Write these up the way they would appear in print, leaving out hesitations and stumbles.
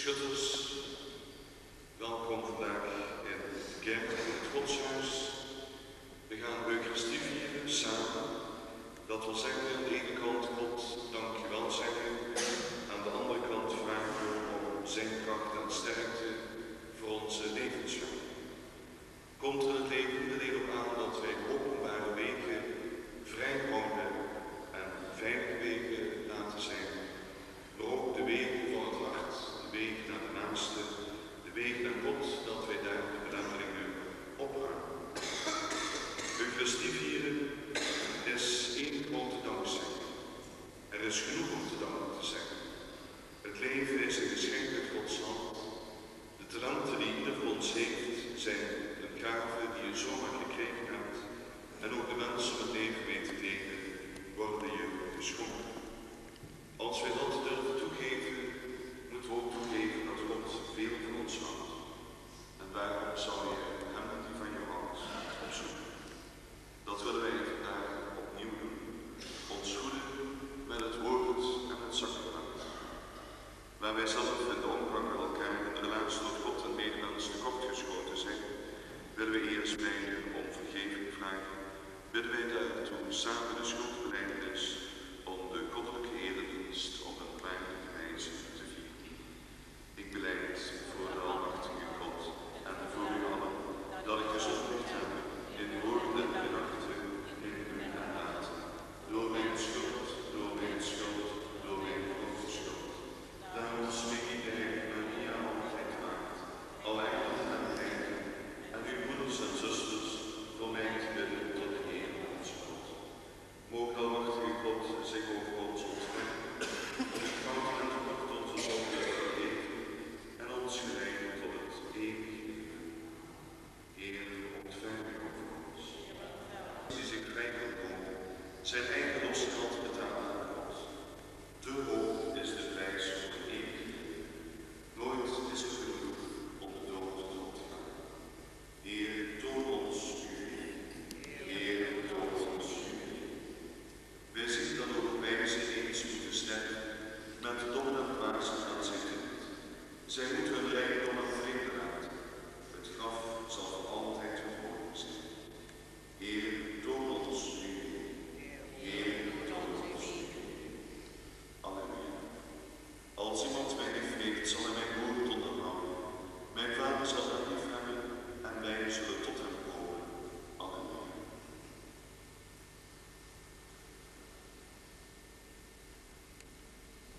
Schutters, welkom vandaag in de kerk, in het godshuis. We gaan Eucharistie vieren samen. Dat wil zeggen, aan de ene kant God dankjewel zeggen, aan de andere kant vragen om zijn kracht en sterkte voor onze levensgang. Komt er in het leven er alleen op aan dat wij de openbare wegen vrij houden en veilige wegen laten zijn, maar ook de wegen van het hart, de wegen naar de naaste, de wegen naar God, dat wij daar de belemmeringen opruimen. Eucharistie vieren is één grote dankzegging. Er is genoeg om te danken te zeggen. Het leven is een geschenk uit Gods hand. De talenten die ieder van ons heeft, zijn een gave die je zomaar gekregen hebt. En ook de mensen om het leven mee te delen, worden je geschonken. Als wij dat durven toegeven, moeten we ook toegeven dat God veel van ons houdt. En daarom zou je hem die van je houdt opzoeken. Dat willen wij vandaag opnieuw doen. Ons goede met het woord en het sacrament. Waar wij zelf in de omgang met elkaar in de relatie tot God en medemens tekort geschoten zijn, willen we eerst bij u om vergeving vragen. Bidden wij daartoe samen de schuldbelijdenis om de goddelijke eredienst op een waardige wijze te vieren. Ik belijd voor de almachtige God en voor u allen dat ik gezondigd heb in woorden en gedachten, in doen en laten, door mijn schuld, door mijn schuld, door mijn grote schuld. Daarom smeek ik de heilige Maria altijd waard, alle engelen en heiligen, en uw broeders en zusters, voor mij te bidden tot de Heer onze God. Mogen de almachtige God zich over ons ontfermen, ons goud en tekort onze zonden vergeven, en ons geleiden tot het eeuwige leven. Heer, ontferm u over ons. Die zich vrij kan komen, zijn eigen losgeld betalen aan God. Te hoog is de prijs voor het eeuwige leven. Nooit is er genoeg om de dood te ontgaan. Heer, toon ons uw liefde. Heer, toon ons uw liefde. Wij zien dat ook wij ze eens moeten sterven met de dom en dwaze aan zich niet. Zij moeten hun rijkdom en vrede laten. Het graf zal voor altijd verborgen zijn. Heer, toon ons uw liefde. Heer, toon ons uw liefde. Alleluia. Als iemand mij lief heeft, zal hij mijn woord onderhouden. Mijn vader zal hem lief hebben en wij zullen tot hem komen. Alleluia.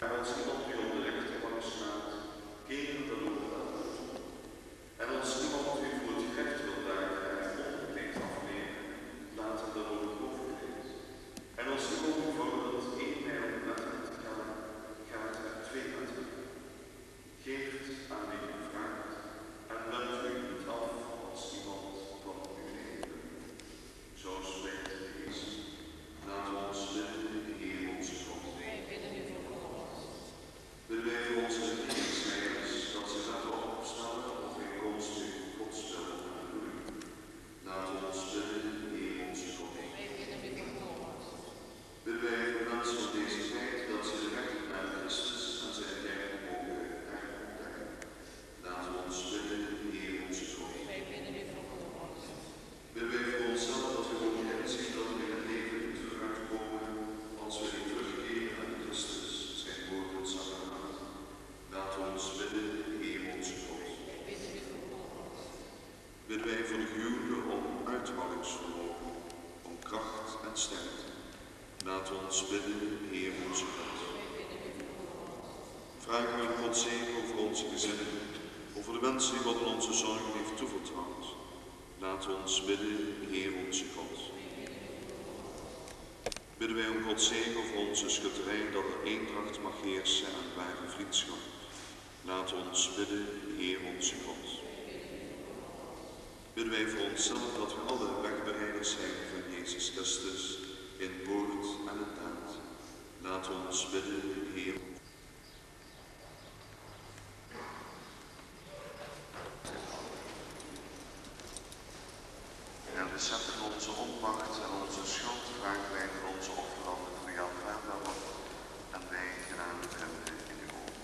En als iemand u op de rechterbank slaat, keer dan ook wel. En als iemand u voor het gerecht wil dagen en het onderkleed afnemen, laat hem dan ook overkleed. En als iemand u voordat 1 mijl met hem te gaan, gaat er 2 met hem. Geeft aan wie u vraagt en wendt u niet af als iemand van u neemt. Zo spreekt de Geest. Laten we ons bidden, de Heer onze God. Willen wij voor onze regeringsleiders dat ze laten opstellen of bijkomstig Gods wil gaan doen. Laten we ons bidden, Heer onze God. Willen wij voor mensen van deze tijd dat ze de weg naar Christus en zijn kerk mogen herontdekken. Laten we ons bidden, Heer onze God. Willen wij voor onszelf dat we mogen inzien dat we in het leven niet vooruitkomen als we niet terugkeren aan Christus, zijn woord en sacrament. Laten we ons bidden, Heer onze God. Bidden wij voor de gehuwden om uithoudingsvermogen, om kracht en sterkte. Laten we ons bidden, Heer onze God. Vragen we Gods zegen over onze gezinnen, over de mensen die God in onze zorgen heeft toevertrouwd. Laten we ons bidden, Heer onze God. Bidden wij om Gods zegen over onze schutterij, dat er eendracht mag heersen en ware vriendschap. Laten we ons bidden, Heer onze God. Bidden wij voor onszelf dat we alle wegbereiders zijn van Jezus Christus, in woord en in daad. Laten we ons bidden, Heer. En we zetten onze onmacht en onze schuld vragen wij voor onze offeranden van jou aanbouwen en wij genade vinden in uw ogen.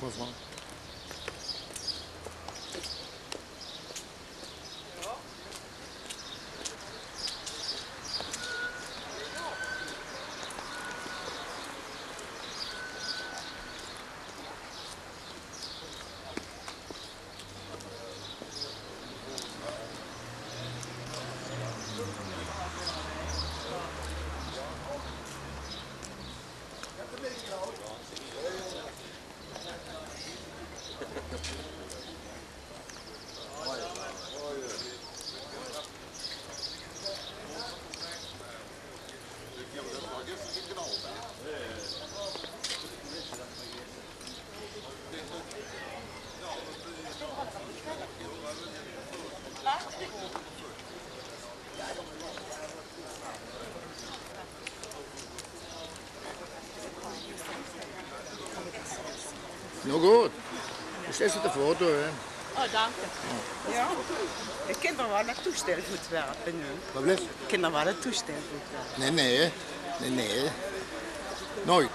Dag mevrouw. Nou goed, dus is het de foto, hè? Oh, dank je. Ja, de kinderen waren naar toestelgoed werpen nu. Wat blijft? De kinderen waren toestelgoed werpen. Nee. Nooit.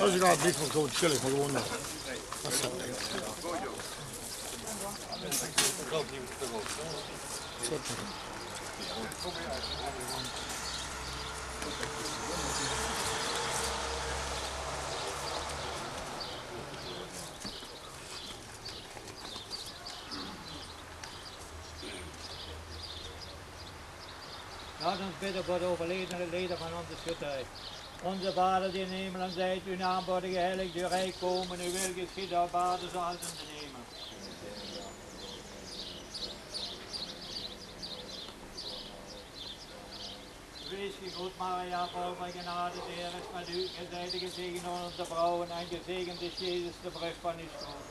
Als je gaat niet van gewoon chillen, maar gewoon dat. Dat is het. Laat ons bidden voor de overledene leden van onze schutterij. Onze Vader die in de hemelen zijt, uw naam wordt geheiligd, uw rijk komen, uw wil geschieden op aarde zoals in de hemel. Wees gegroet Maria, vol van genade, de Heer is met u. Gij zijt gezegend onder onze vrouwen en gezegend is Jezus, de vrucht van uw schoot.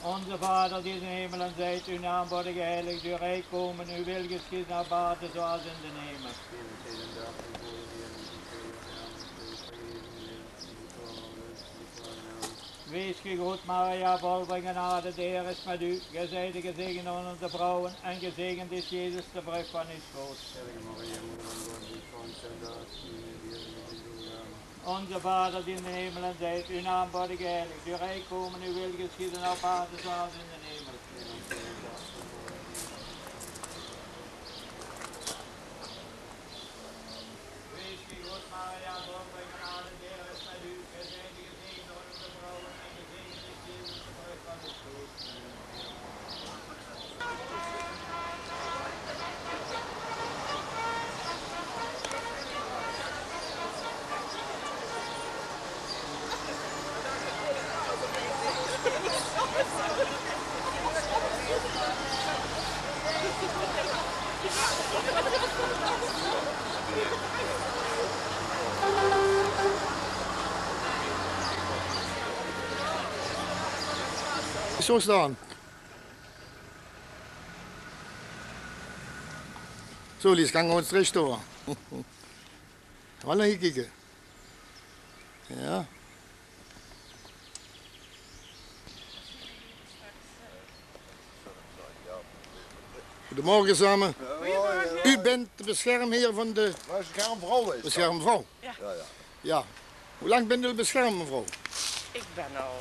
Onze Vader die in de hemelen zijt, uw naam wordt geheiligd, uw rijk komen, uw wil geschieden op aarde zoals in de hemel. Wees gegroet Maria, vol van genade, de Heer is met u. Gij zijt gezegend onder onze vrouwen en gezegend is Jezus, de vrucht van uw schoot. Onze Vader die in de hemelen zijt, uw naam wordt geheiligd, uw rijk komen, uw wil geschieden op aarde zoals in de hemel. Wees gegroet Maria, vol van genade, de Heer is met u. Gij zijt gezegend onder onze vrouwen en gezegend is Jezus, de vrucht van uw schoot. Zo staan. Zo, Lies, kan gewoon terug door. Wel nog kijken. Ja. Goedemorgen samen. U bent de beschermheer van de Beschermvrouw is. beschermvrouw. Ja. Ja. Hoe lang bent u de beschermvrouw? Ik ben al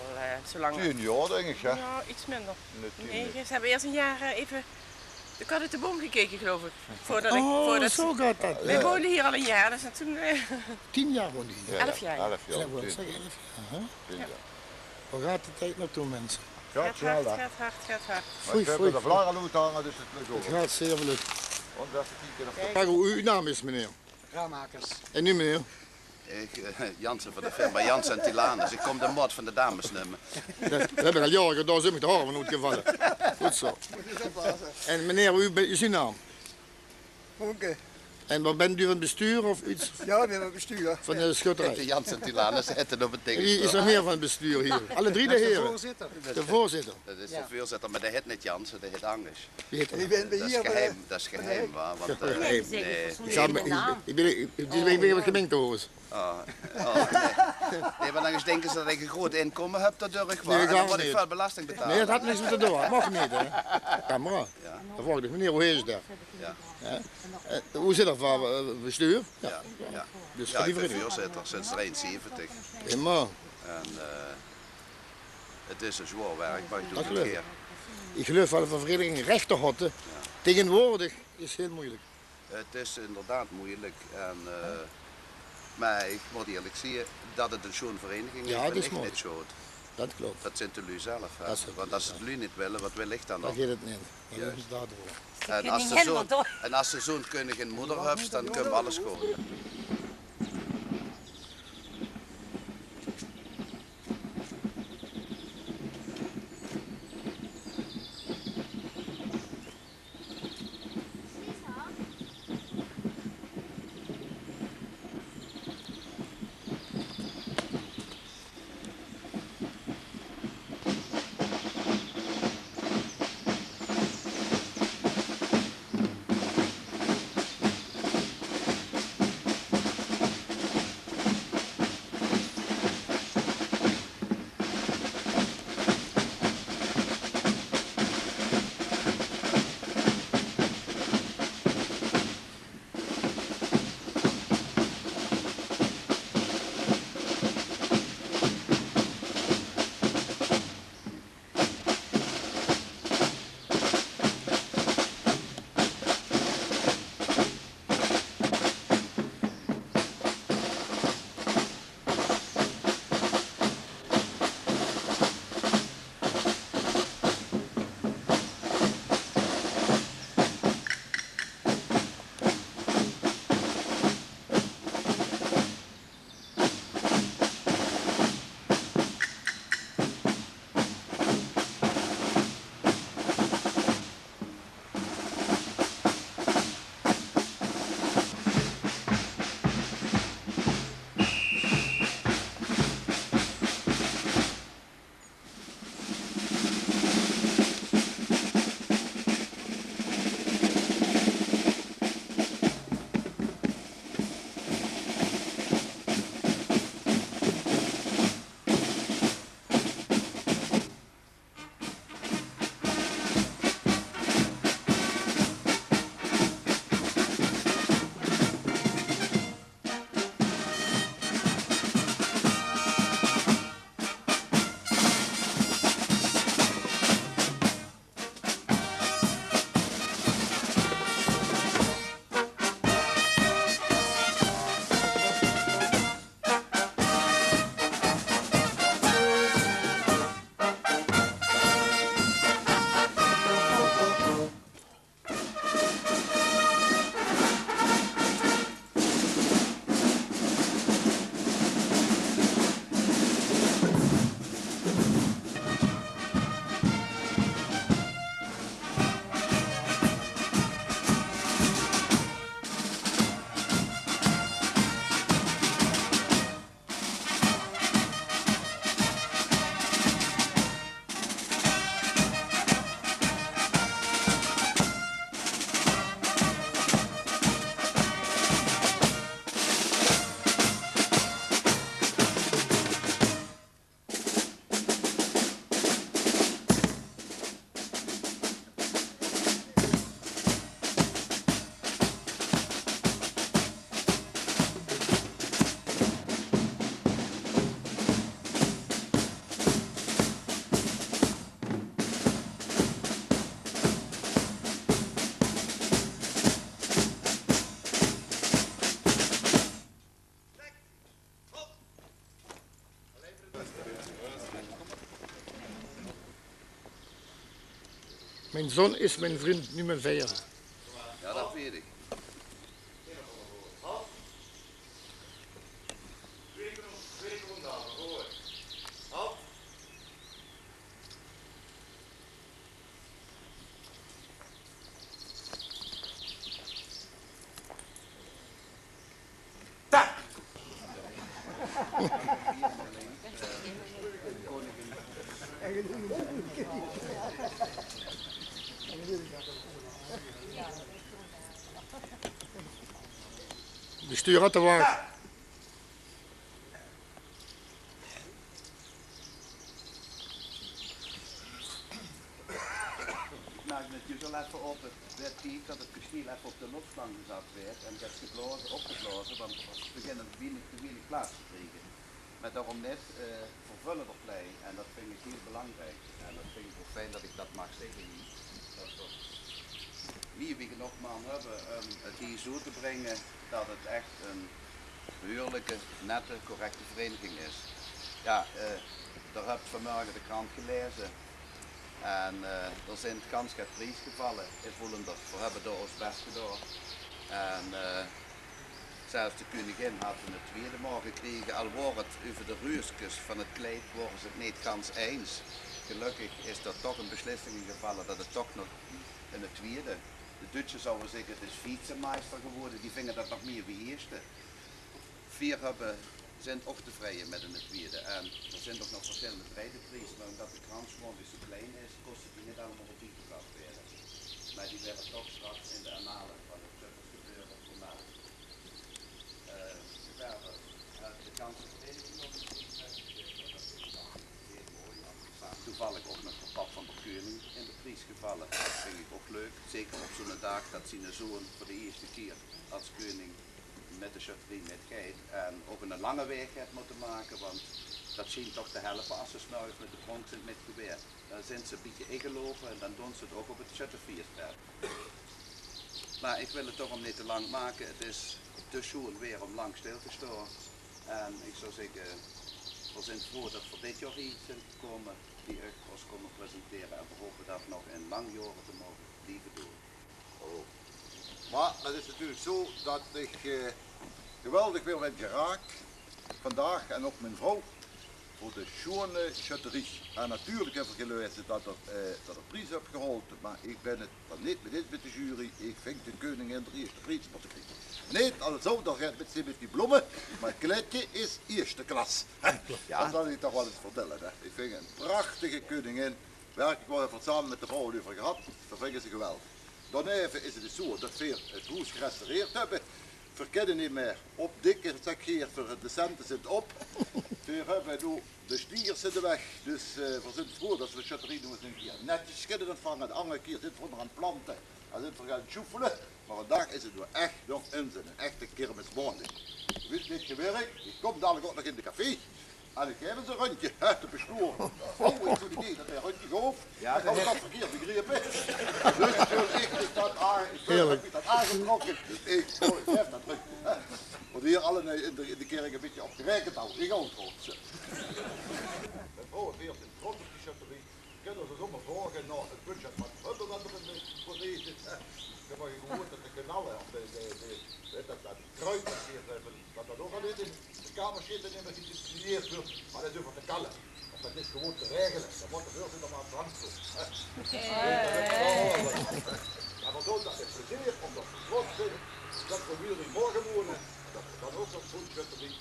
zo lang. 10 jaar denk ik, hè? Ja, iets minder. Nee, Nee, ze hebben eerst een jaar even de kat uit de boom gekeken, geloof ik. Voordat Oh, zo gaat dat. Wij wonen hier al een jaar, dus en toen 10 jaar woon je hier. 11 jaar. 11 jaar. Ja, wat 10 zeg je, 11 jaar, hè? 10 jaar. Waar gaat de tijd naartoe, mensen? Gaat Gaat snel, hard, hè? gaat hard, gaat hard. Maar we hebben de vlaggen hangen, dus het lukt Het ook. gaat zeer vlug. Want even kijken of Kijk hoe uw naam is, meneer. Raamakers. En u, meneer? Jansen van de firma Jansen Tilanus. Ik kom de mod van de dames nemen. We hebben al jaren daar zo met de haren van gevallen. Goed zo. En meneer, u is uw naam? Oké. En wat bent u van het bestuur of iets Ja, we hebben bestuur. van de schutterij? De Jansen Tilanus heette op het ding. Wie is er meer van het bestuur hier? Alle drie de heren? Voorzitter. De voorzitter. Dat is de voorzitter, maar dat heet niet Jansen, dat heet Angus. Wie heet Ik dat? ben Dat is hier. geheim, dat is geheim. Waar, want, Geheim. nee. Ik ben wat gemeentehuis. Nee, maar dan eens denken ze dat ik een groot inkomen heb, dat durf ik wel. Nee, En dan dat moet ik niet. veel belasting betalen. Nee, dat had niks met te doen. Dat mag niet, hè? Kan maar. Ja. Dan vraag ik, meneer, hoe is het daar? Ja. Hoe zit dat van bestuur? Ja, ja. Dus Ja, ik ben liever voorzitter sinds 73. helemaal. En het is een zwaar werk, maar ik doe Dat het geloof een ik. keer. Ik geloof wel van vereniging rechten hadden. Tegenwoordig is heel moeilijk. Het is inderdaad moeilijk. En, maar ik moet eerlijk zien dat het een schoon vereniging is. Ja, dat ben is ik mooi. niet schoon. Dat klopt. Dat zijn de lui zelf. Hè. Dat is het. Want als ze het lui niet willen, wat wil ik dan Dat nog? gaat het niet. Dat Juist. is daardoor. En als ze zo'n koningin moeder hebt, dan kunnen we alles schoon. Mijn zoon is mijn vriend, niet mijn vijand. Ja, dat weet ik. Bestuur had de wagen. Ik maak het je zo even op het werd hier dat het kasteel even op de lofslang gezet werd en dat geblazen, opgeblazen, want we beginnen te weinig plaats te krijgen. Maar daarom net vervullen op plei en dat vind ik heel belangrijk. En dat vind ik ook fijn dat ik dat mag zeggen hier. Dat we wie we genoeg man hebben om het hier zo te brengen dat het echt een behoorlijke, nette, correcte vereniging is. Ja, daar heb ik vanmorgen de krant gelezen. En er zijn kans gaat prijsgevallen in Volenders. We hebben daar ons best gedaan. En zelfs de koningin had het tweede morgen gekregen, al wordt het over de reuskus van het kleed, worden ze het niet gans eens. Gelukkig is er toch een beslissing gevallen dat het toch nog in het tweede. De Duitsers zouden zeggen het is fietsenmeester geworden, die vinden dat nog meer wie eerste. 4 zijn ook tevreden met in het tweede. En er zijn ook nog verschillende prijzen, maar omdat de krans gewoon zo klein is, kost het die niet allemaal op die gebracht werden. Maar die werden toch straks in de annalen van het gebeuren vermeld. De kans op toevallig ook nog een pap van de Koning in de prijs gevallen. Dat vind ik ook leuk. Zeker op zo'n dag dat zijn zoon voor de eerste keer als koning met de châterie met geit. En ook een lange weg heeft moeten maken, want dat zien toch te helpen als ze snuif met de pronk zijn met geweer. Dan zijn ze een beetje ingelopen en dan doen ze het ook op het châteauvier. Maar ik wil het toch om niet te lang maken. Het is te schoon weer om lang stil te staan. En ik zou zeggen, we zijn voor dat voor dit jaar hier zijn gekomen die ons komen presenteren en we hopen dat nog in lang jaren te mogen blijven doen. Oh. Maar het is natuurlijk zo dat ik geweldig weer ben geraakt vandaag en ook mijn vrouw voor de schone châterie. En natuurlijk heb ik gelezen dat er prijs heb gehaald, maar ik ben het dan niet met dit met de jury. Ik vind de koningin de eerste prijs moeten krijgen. Niet als het zo, dan gaat het met die bloemen, maar het kleedje is eerste klas. Ja. Dat zal ik toch wel eens vertellen. Hè. Ik vind een prachtige koningin. Werkelijk wel even samen met de vrouw over gehad, dat vinden ze geweldig. Dan even is het dus zo dat we het huis gerestaureerd hebben. We kunnen niet meer op dikke zakgeert voor de centen zit op. We hebben nu de stiers in de weg, dus we zijn voor dat we de châterie doen een keer netjes kunnen ontvangen. De andere keer zitten we nog aan planten en zitten we gaan sjoefelen. Maar vandaag is het nu echt nog in zijn, een echte kermismaandag. Weet dit gewerkt, ik kom dadelijk ook nog in de café. En ik geef eens een rondje, te besloren. Oh, ik doe niet dat hij een rondje gaat. Ja, ik had dat verkeerd begrepen. Dus ik dat aangetrokken. Dus ik geef dat rondje. Want hier allen in de kerk een beetje op gerekend houden. Ik ook trots. De vrouw weer in trots op die châterie. Kunnen ze zomaar vragen naar het budget van het dat er in de college zit. Ik heb al gehoord dat de kanalen, of dat kruid dat dat ook al niet in de kamer zit en niet gedisciplineerd wordt, maar dat is over te kallen. Of dat is gewoon te regelen. Dan wordt de voorzitter maar aan het rand toe. Maar we doen dat met plezier, omdat we trots zijn, dat we hier in morgen wonen, dat we dan ook nog zo'n châterie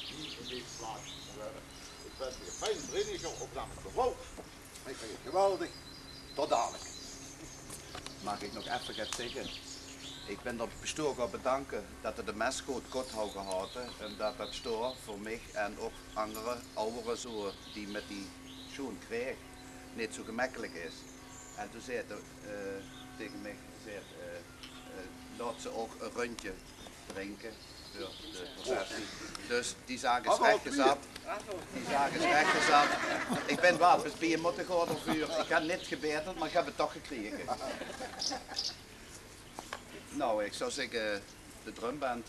hier in deze plaats hebben. Ik ben weer fijn vereniging, ook namens de vrouw. Ik vind het geweldig. Tot dadelijk. Mag ik nog even gaan zeggen? Ik ben het bestuur gaan bedanken dat het de mes goed had gehouden en dat het bestuur voor mij en ook andere ouderen zo die met die schoen kreeg niet zo gemakkelijk is. En toen zei hij tegen mij, laat ze ook een rondje drinken door de processie. Dus die zaak is rechtgezet. Die zaak is rechtgezet. Ik ben wel eens bij je moeten gaan of uur. Ik heb niet gebeteld, maar ik heb het toch gekregen. Nou, ik zou zeggen, de drumband.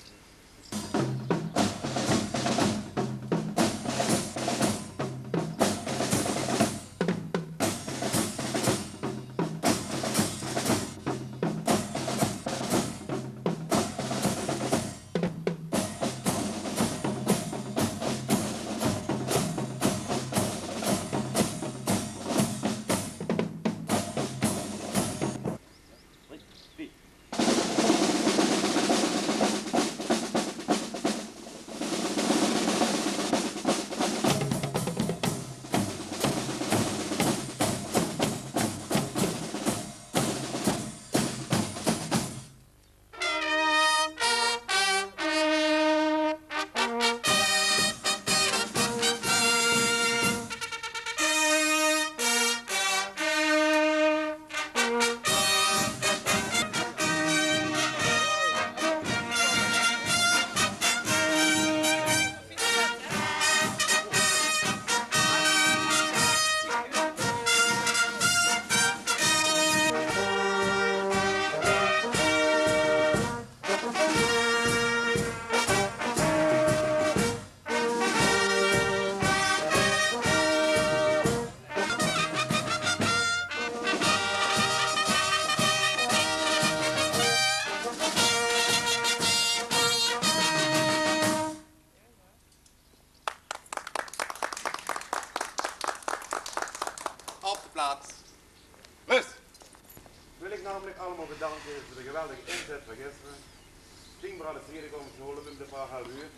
bedanken voor de geweldige inzet van gisteren. 10 graden vrede komen geholpen in de paar uur.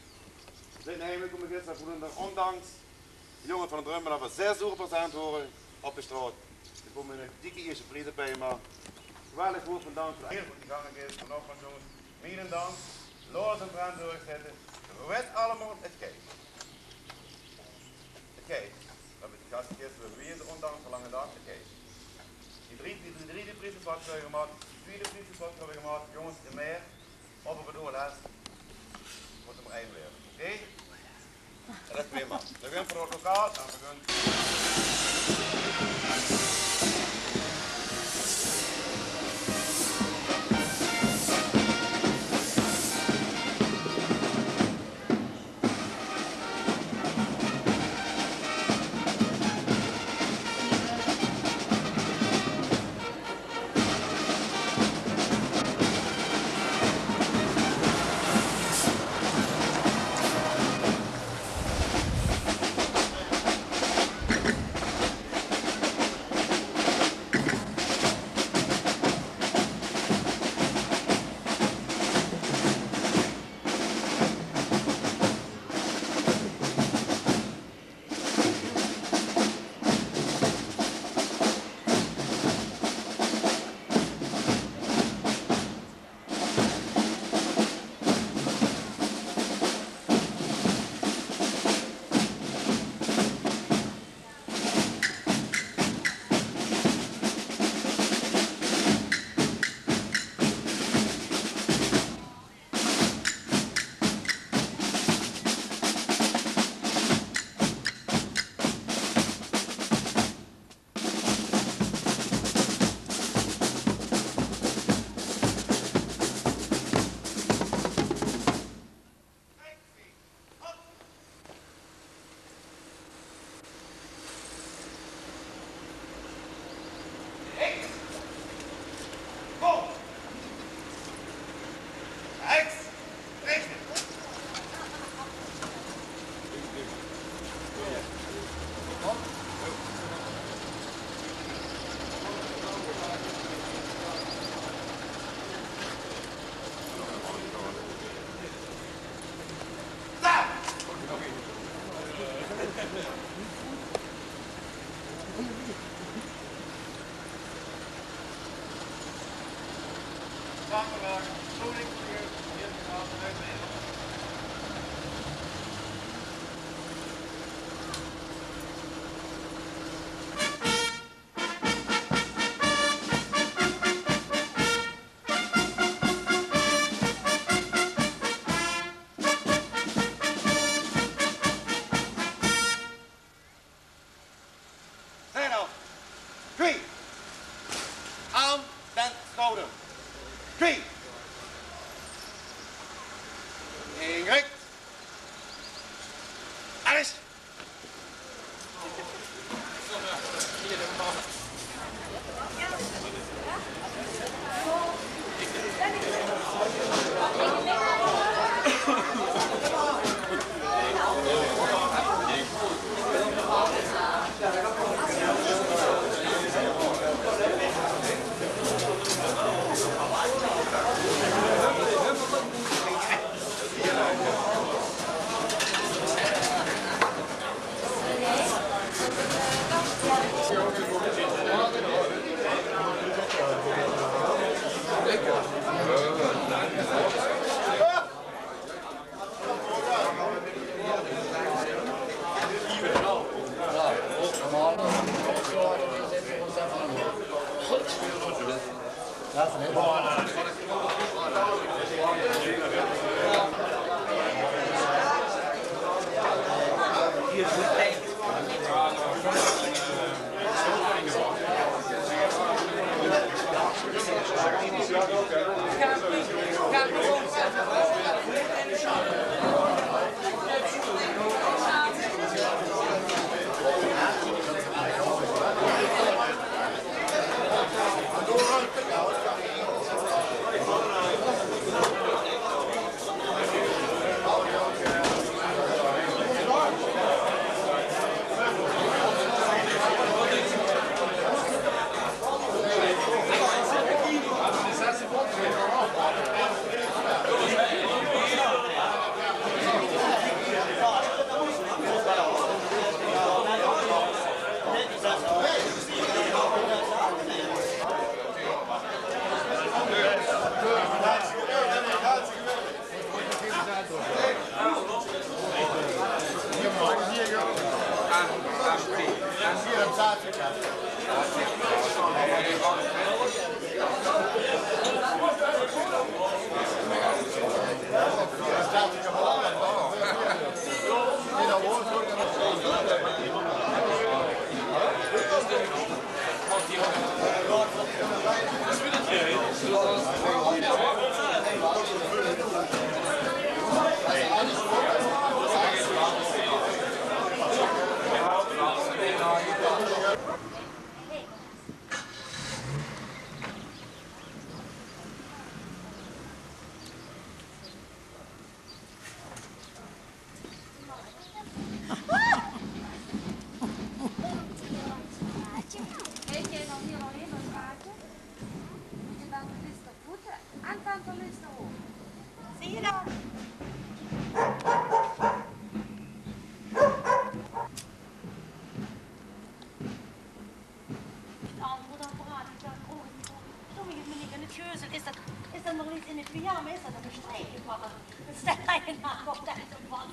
Dit nemen komen gisteren voelende, ondanks de jongens van het drummen dat we 6% horen op de straat. Er komen een dikke eerste prijzen bij, maar geweldig goed van dank voor de heel goed gegaan is. Vanochtend jongens, vielen dank. Loos en brand doorzetten. Weet allemaal het kijk. Het kijk. We hebben de gasten gisteren weer ondanks de lange dag. Het kijk. Die drie prijzenpot hebben we gemaakt. De vierde prijzenpot hebben we gemaakt. Jongens, de meer. Of we bedoelen het. Moet er maar één weer. Oké? En dat is weer man. We gaan voor het lokaal en we gaan. Aan den schouder. 2. Sta je nou op de band?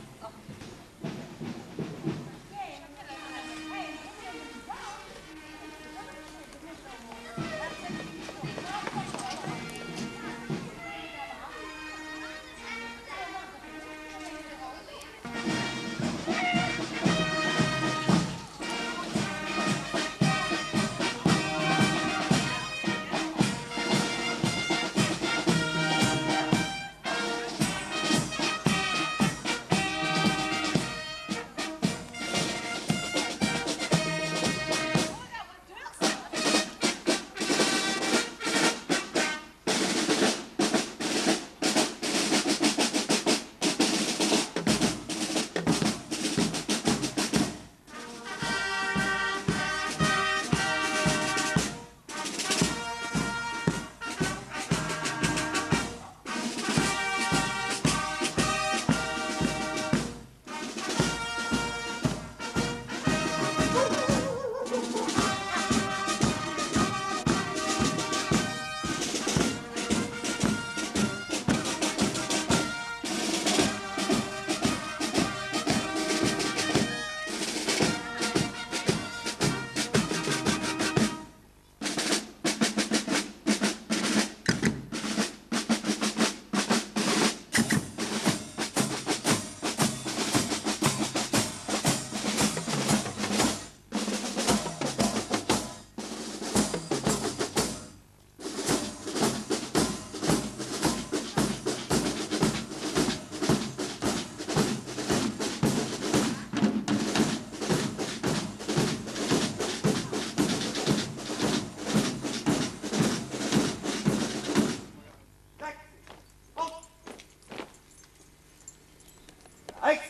Rechts.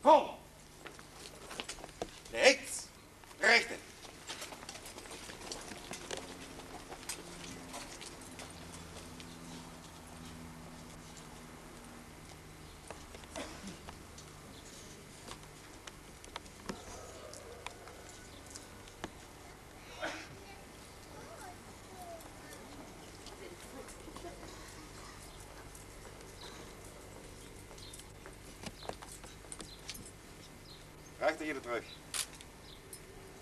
Vol. Rechts. Rechter. Rechter hier terug.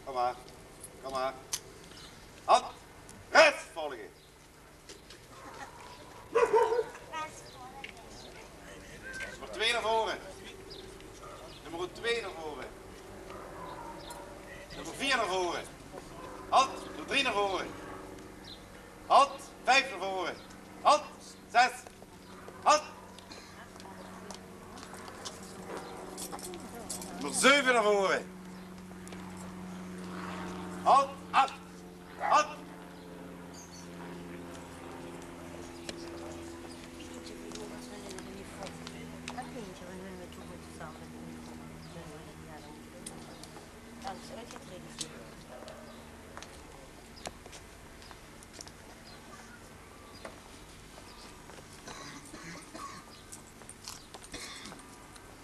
Kom maar. Kom maar. Hand. Rechts volgen. Nummer 2 naar voren. Nummer 2 naar voren. Nummer 4 naar voren. Hand. Nummer 3 naar voren. Hand. 5 naar voren. Hand. 6. Hand. Nummer 7 naar voren. Hand, hand, hand.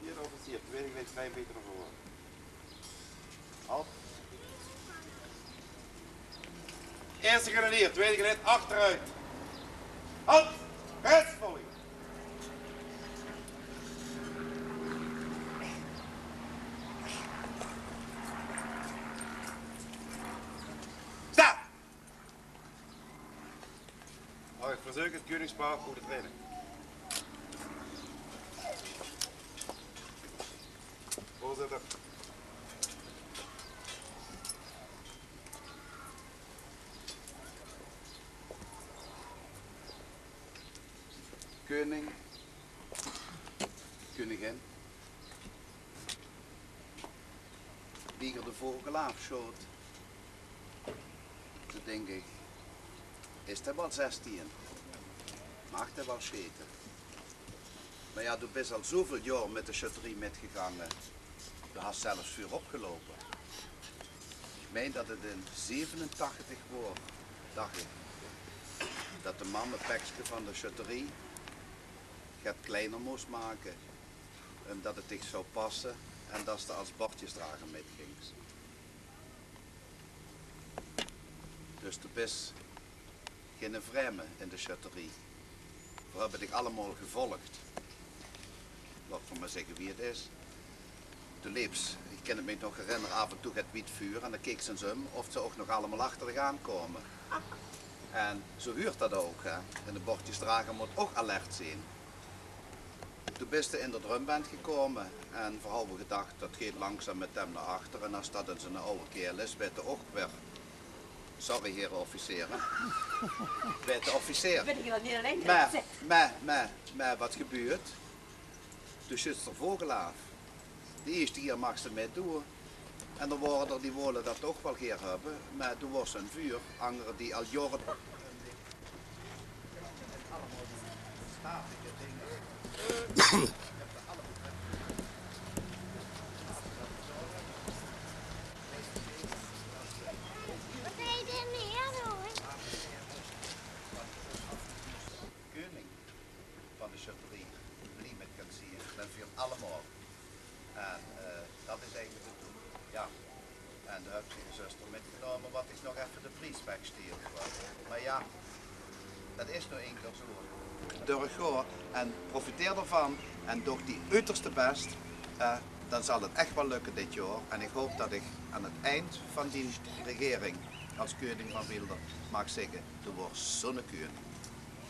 Hier de officier, tweede geleid 5 meter naar voren. Halt. Eerste grenadier, tweede geleid achteruit. Halt. Rechts volgen. Sta! Oh, ik verzoek het Koningspaar voor de training. Voorzitter. Koning, koningin, wie er de vogel afschoot, toen denk ik, is hij wel 16? Mag hij wel scheten? Maar ja, du bent al zoveel jaar met de chaterie metgegaan, du hast zelfs vuur opgelopen. Ik meen dat het in 87 was, dacht ik, dat de mannenpekje van de chaterie het kleiner moest maken, omdat het dicht zou passen en dat ze als bordjesdrager mee ging. Dus er is geen vreemde in de chaterie. We hebben het allemaal gevolgd. Laat ik maar zeggen wie het is. Toen liep ze, ik kan het me nog herinneren, af en toe het wit vuur en dan keek ze om of ze ook nog allemaal achter gaan komen. En zo huurt dat ook, hè. En de bordjes dragen moet ook alert zijn. Toen ben ze in de drumband gekomen en vooral we gedacht dat gaat langzaam met hem naar achter en als dat in zijn oude kerel is, weet ook weer. Sorry heren officieren. Weet de officier. Ben ik dat niet alleen Maar wat gebeurt? Dus zit er vogelaaf. De eerste keer mag ze mee doen. En dan worden er die willen dat toch wel geer hebben. Maar toen was een vuur, anderen die al jaren. Koning van de charterie, niet met kan zien, dat viel allemaal. En dat is eigenlijk de toen. Ja. En daar heb ik de zuster metgenomen wat ik nog even de prijs wegstuurde. Maar ja, dat is nou één keer zo. Durf gewoon en profiteer ervan en doe die uiterste best. Dan zal het echt wel lukken dit jaar. En ik hoop dat ik aan het eind van die regering als koning van Wilder mag zeggen, er wordt zonnekoning.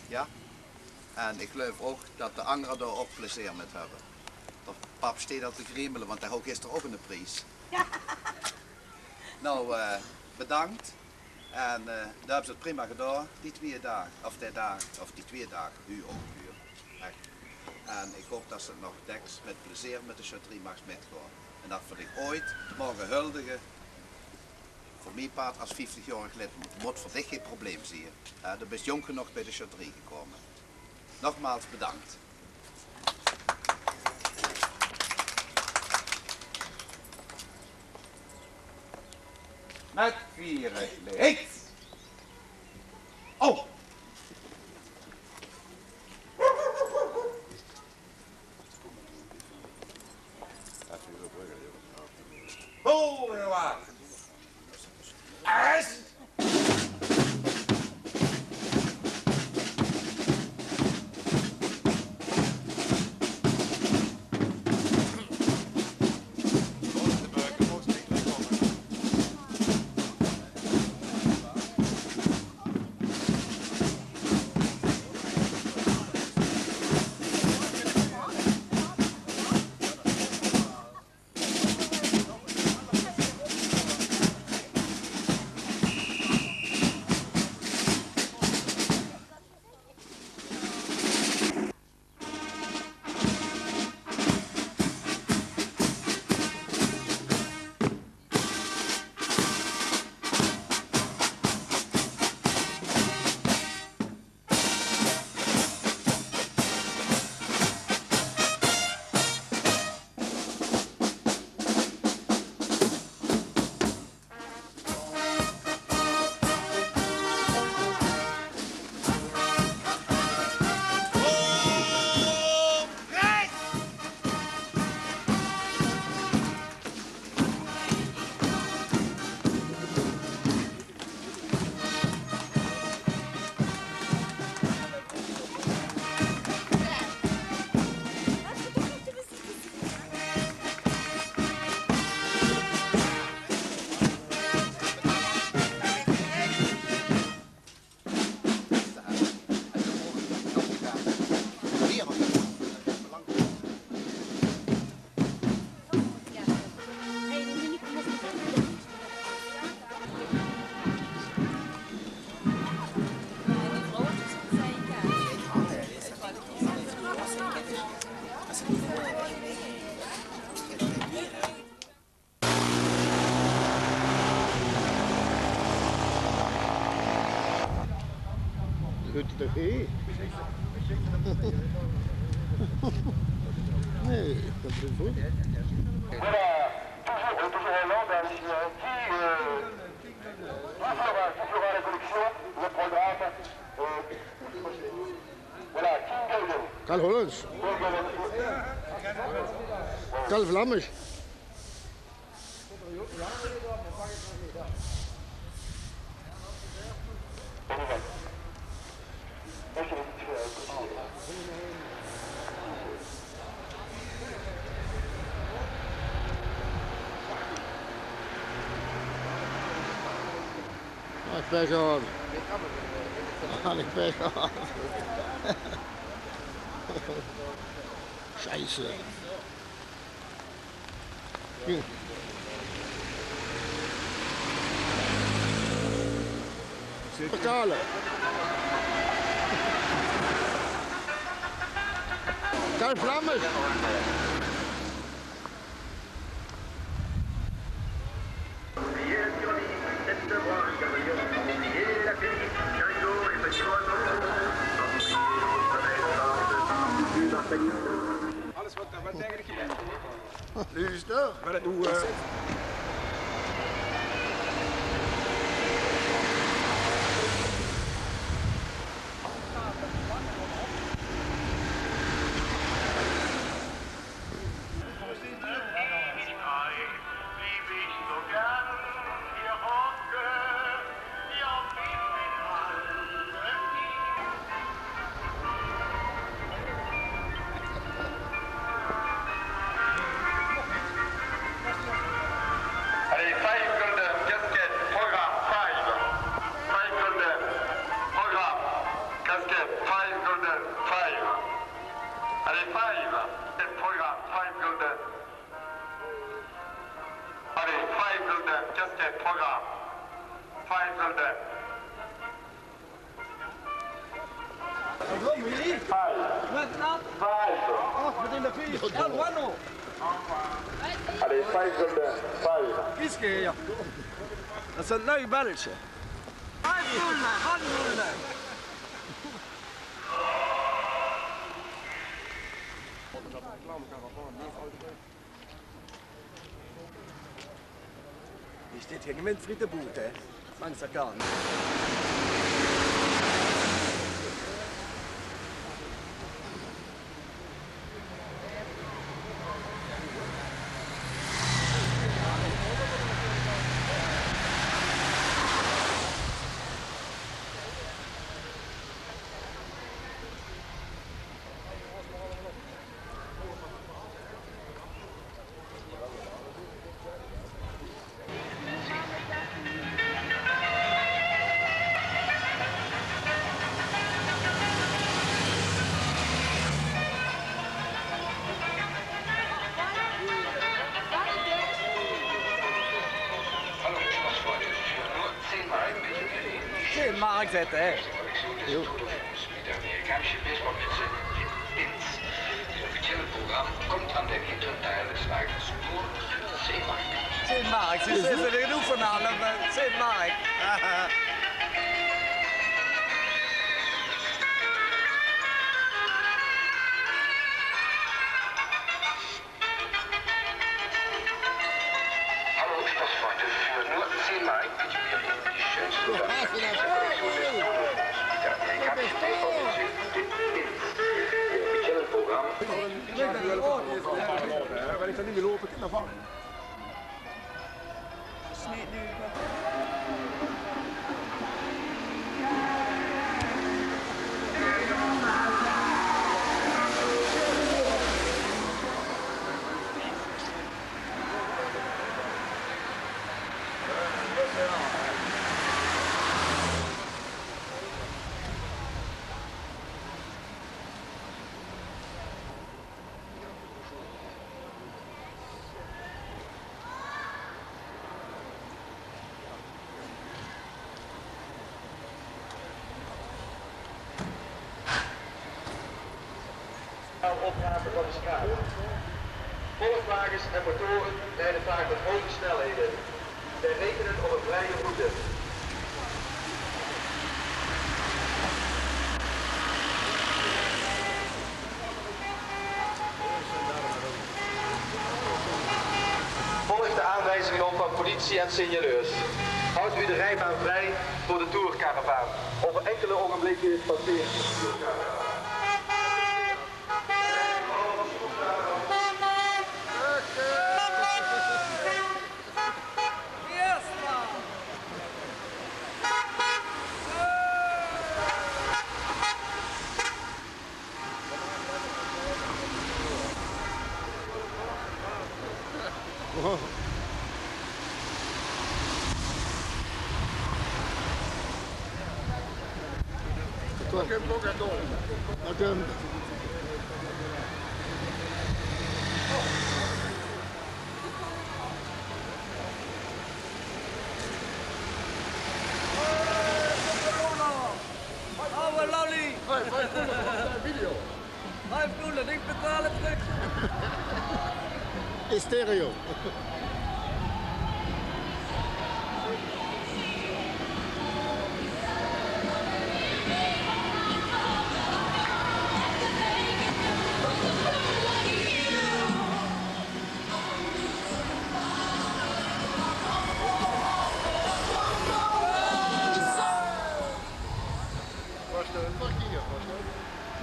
Ja? En ik geloof ook dat de anderen daar ook plezier met hebben. Dat pap steeds al te griemelen, want hij had gisteren ook een prijs. Nou, bedankt. En daar hebben ze het prima gedaan, die 2 dagen. Of die 2 dagen, u ook uur. Echt. En ik hoop dat ze het nog deks met plezier met de charterie mag metgaan. En dat voor ik ooit mogen huldigen. Voor mij paard als 50-jarig lid moet voor dit geen probleem zien. Dan ben je jong genoeg bij de charterie gekomen. Nogmaals bedankt. Met vieren leeg. Oh! Bovenwaard. Arrest! Goed toch hé? Nee, dat is goed. Voilà, toujours Hollande, hein, qui fera la collection, le programme. Voilà, King Golden. Karl Hollands. Karl Vlammers. Als je het Had ik pech gehad. Had ik pech gehad. Scheisse. Hier. Betalen. Kijk, vlammen. Alles wat eigenlijk gedaan. Nu is het er. Maar dat doe Allez, 5 gulden, casquette, programme, 5. 5 gulden, programme, casquette, 5 gulden, 5. Allez, 5, programme, 5 gulden. Allez, 5 gulden, casquette, programme, 5 gulden. Waarom hier? 5. Wat nou? 5. Oh, wat in de vier. Ja, Wano. Allez, 5 gulden, 5. Kiske hier. Dat is een nieuw belletje. 5 gulden, 5 gulden. Is dit geen windfriete boot, hè? Langs de kant. Mark zetten, hè? Jo. De Amerikanische baseballmidsen in het officiële programma komt aan de hinterteil des wagens nur 10 Mark. 10 Mark, ze zitten er genoeg van aan, 10 Mark. Hallo Spaßfreunde, für nur 10 Mark bieten wir Ihnen die schönste Kollektion des der amerikanischen baseballmidsen in het officiële programma. Waar ik dan niet meer lopen, kan van. Opgaven van de straat. Volkswagens en motoren rijden vaak met hoge snelheden. Zij rekenen op een vrije route. Volg de aanwijzingen op van politie en signaleurs. Houdt u de rijbaan vrij voor de tourcaravaan. Over enkele ogenblikken passeert de tourcaravaan. Oh. Oude lolly! 5 video. 5 gulden, ik betaal het terug. In stereo.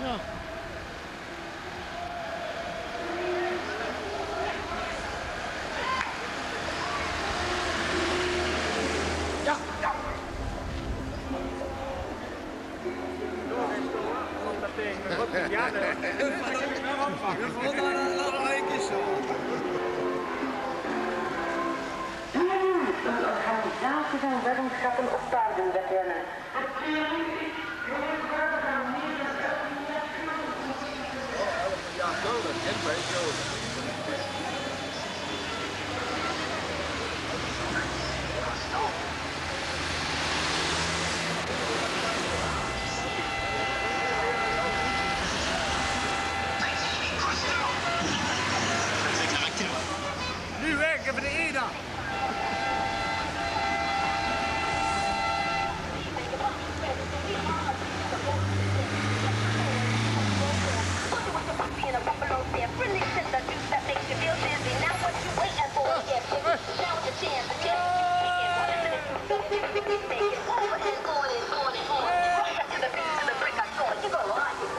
Ja. Ja, ja. Ja, nee. Gewoon naar een eentje zo. De organisatie van weddenschappen op paardenwedrennen. Ja, gulden. En 2 gulden. Nu weg, even de EDA. Being a buffalo step really sends the juice that makes you feel dizzy. Now what you waiting for? Get busy. Now's your chance to get take it over and on and on and on. Right to the beat, to the break of dawn. You're gonna like it.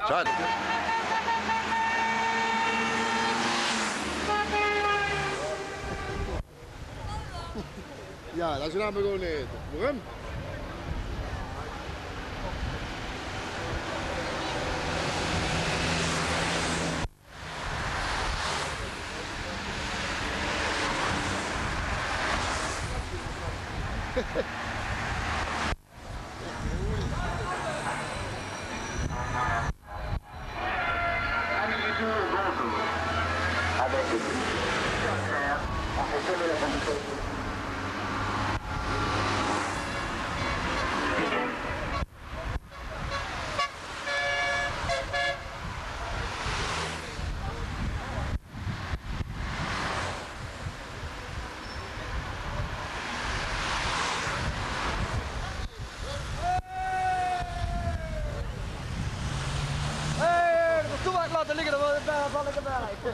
Schade. Ja, laat je naam maar gewoon eten. Waarom? Laten liggen, dan val ik erbij.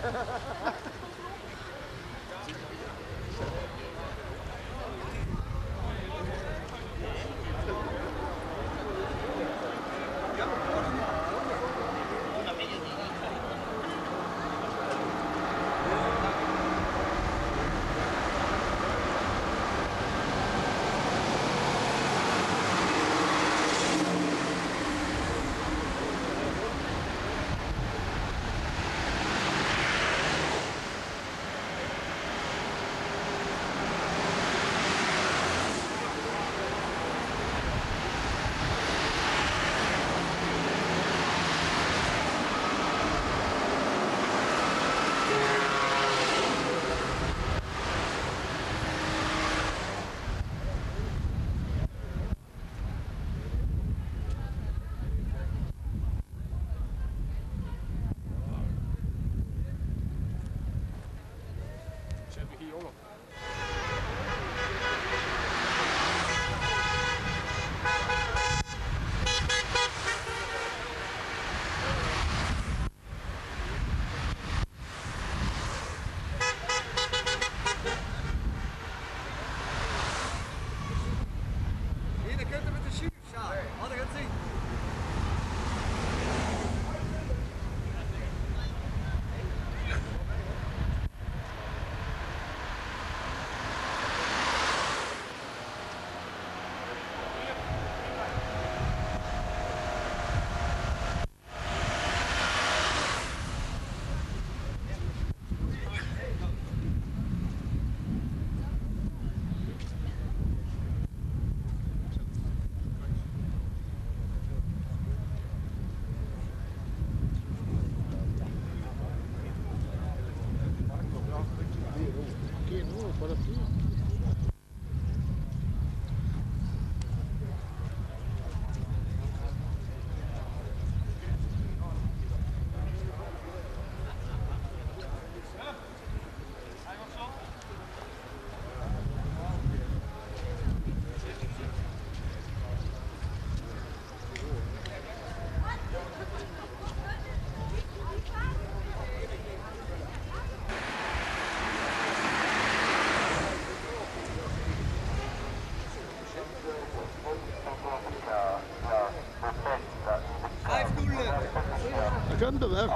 Komt er weg.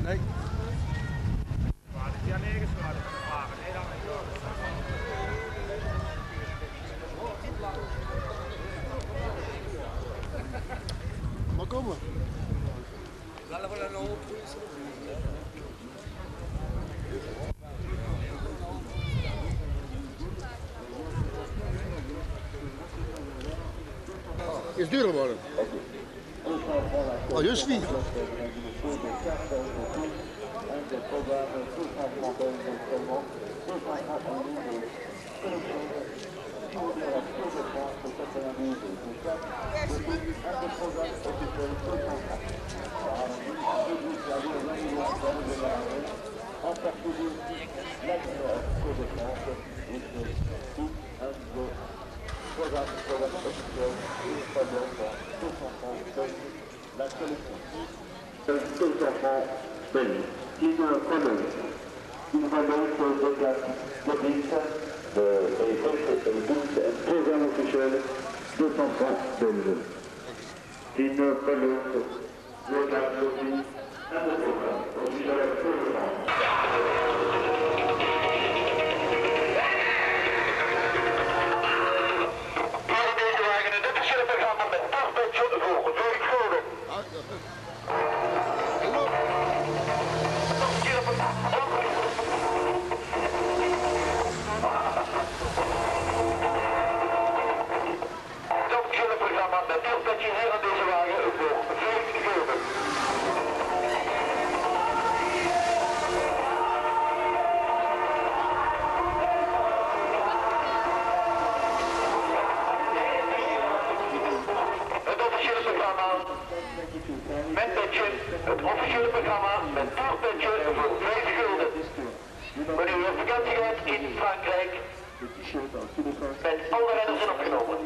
Nee. Ja, nergens waar het vragen. Nee, dan Maar kom maar. Is duurder worden. Oh, juist niet. Het officiële programma met toerpetje voor 5 gulden. Wanneer u op vakantie gaat in Frankrijk, zijn alle renners zijn opgenomen.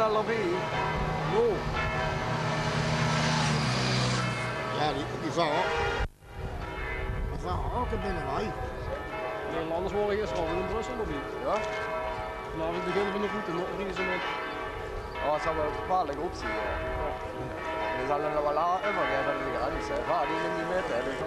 naar lobby. Oh. Ja, die varen. Die varen ook binnen wij. Nederlanders worden gisteren al in Brussel of niet? Ja. Vanavond beginnen we nog goed en nog vriezen met. Ja, dat zou wel gevaarlijk opzien. Ja. We zullen nog wel overgeven aan de grens. Ja, die nemen niet met. Dus.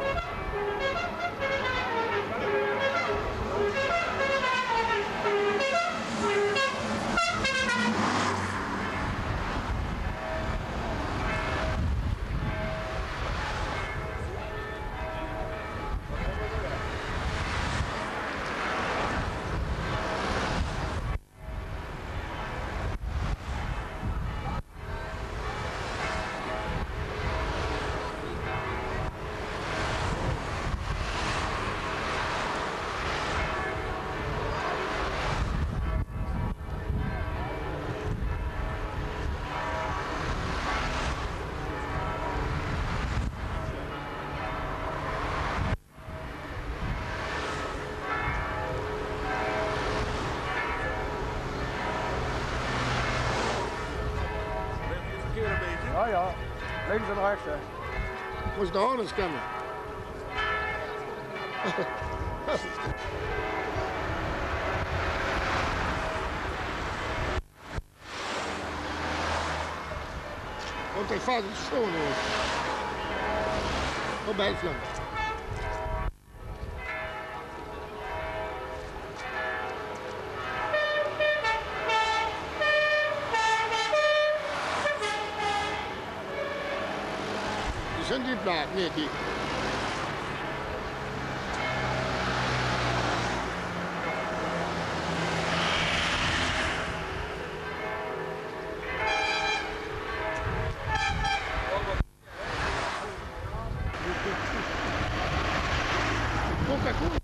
Ja, ja. Links en rechts, hè. Moest de horens kennen. Want hij vaart het schoon hoor. Op bij het flank. Zijn die plaat? Nee, die. Coca-Cola.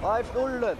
Vijf nullen.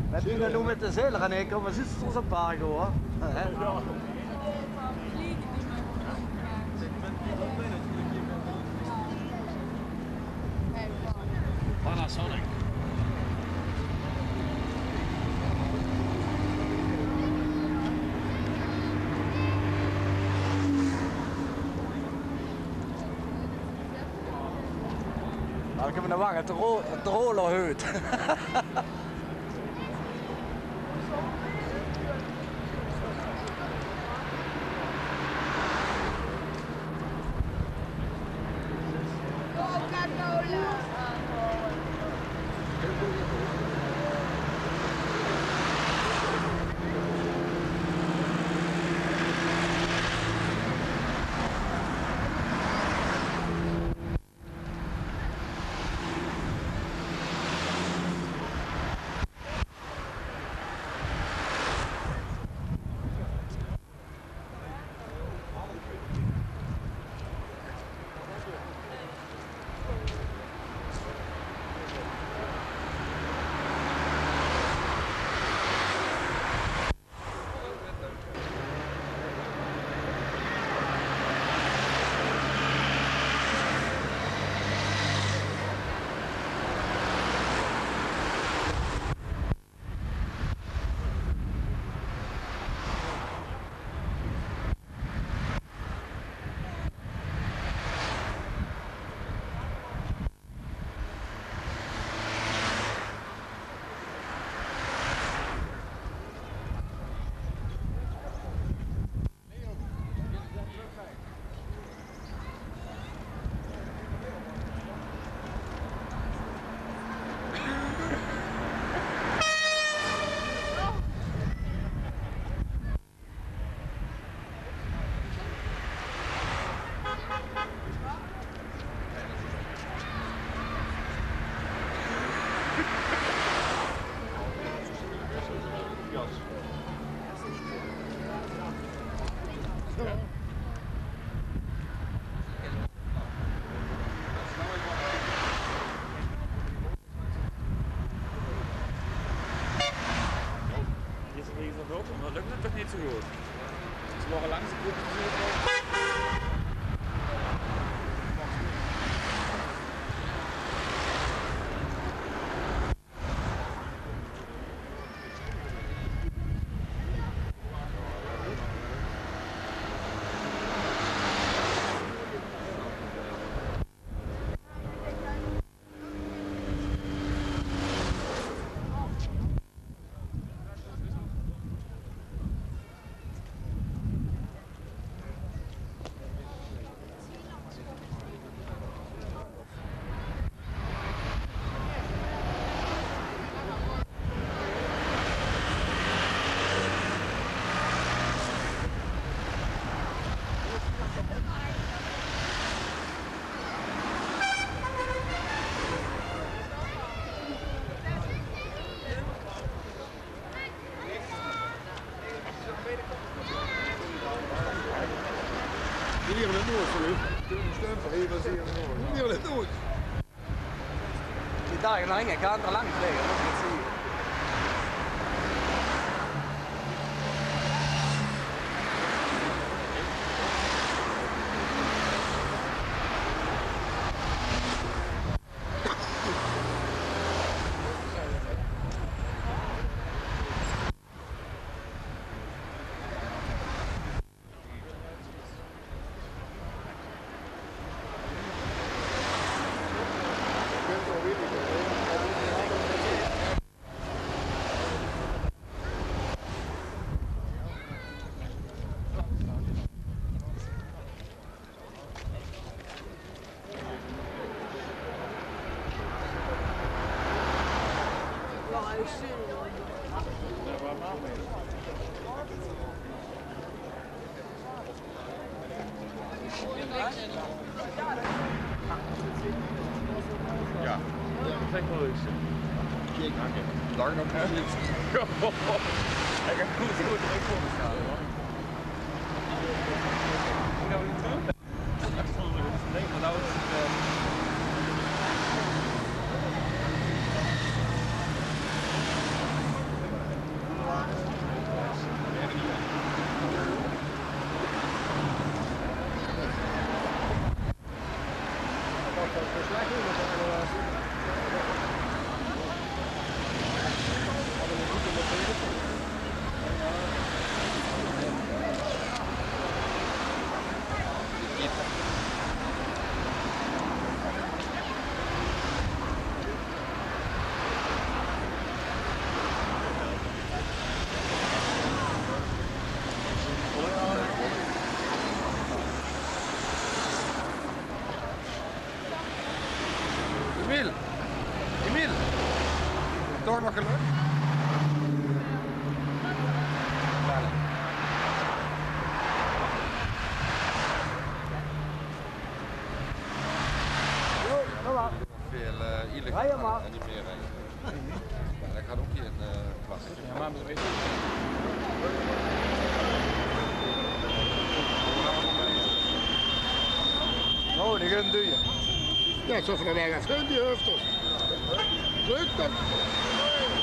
Met wie dan met de zeiler en ik, maar zit er ons een paar hoor. Panasonic. Dan kunnen we naar wagen, het rollerhuid. Maar lukt het toch niet zo goed? Ze waren langs de groep Hier hebben we het nooit gelukt. Hier hebben we het nooit. Die dagen lang, ik ga er langs liggen, dat is het zie je. Ja, dat is echt wel leuk. Dag nog precies. Ik heb goed druk voor me staan hoor. Ik nou niet terug. Nee, maar nou is het... Emil, toch nog geluk? Veel illegaal en niet meer rijden. Maar dat gaat ook hier in klas. Ja, maar weet je. Oh, die gaan doen. Ja, zo van de weg af. Die heuvels. Druk dan.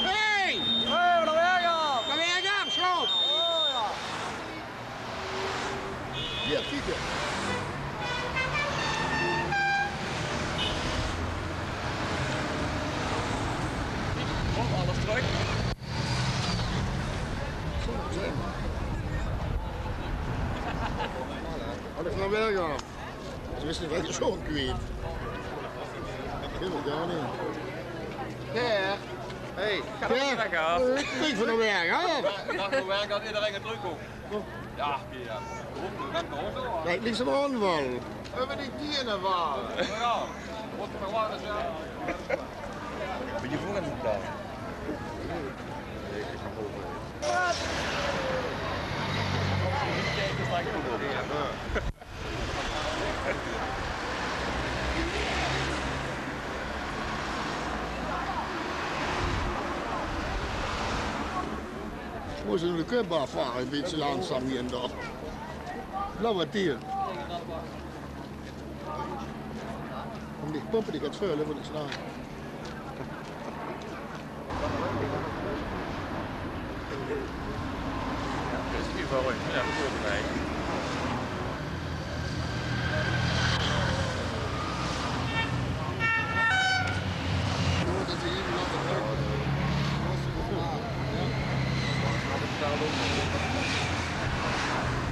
Hey! Hey, de weg af! De weg af, zo! Oh ja. Hier, kijk. Oh, alles terug. Alles naar weg af. Ze wisten dat je zo'n kwijt. Helemaal niet. Per. Hey, ga er niet weg af. Ik van de weg af. Mag de weg dat iedereen het druk op. Ja, ja. Kijk, links aan de aanval. Hebben die dieren waar? Ja, wat er waar is ja. Ben je voor in de dag? Wat? We moeten de keup afvaren, een beetje langzaam hier en daar. Nou wat hier. Om die pompen die gaat vullen, moet ik slaan. Dat is niet voor ja, dat hoort erbij.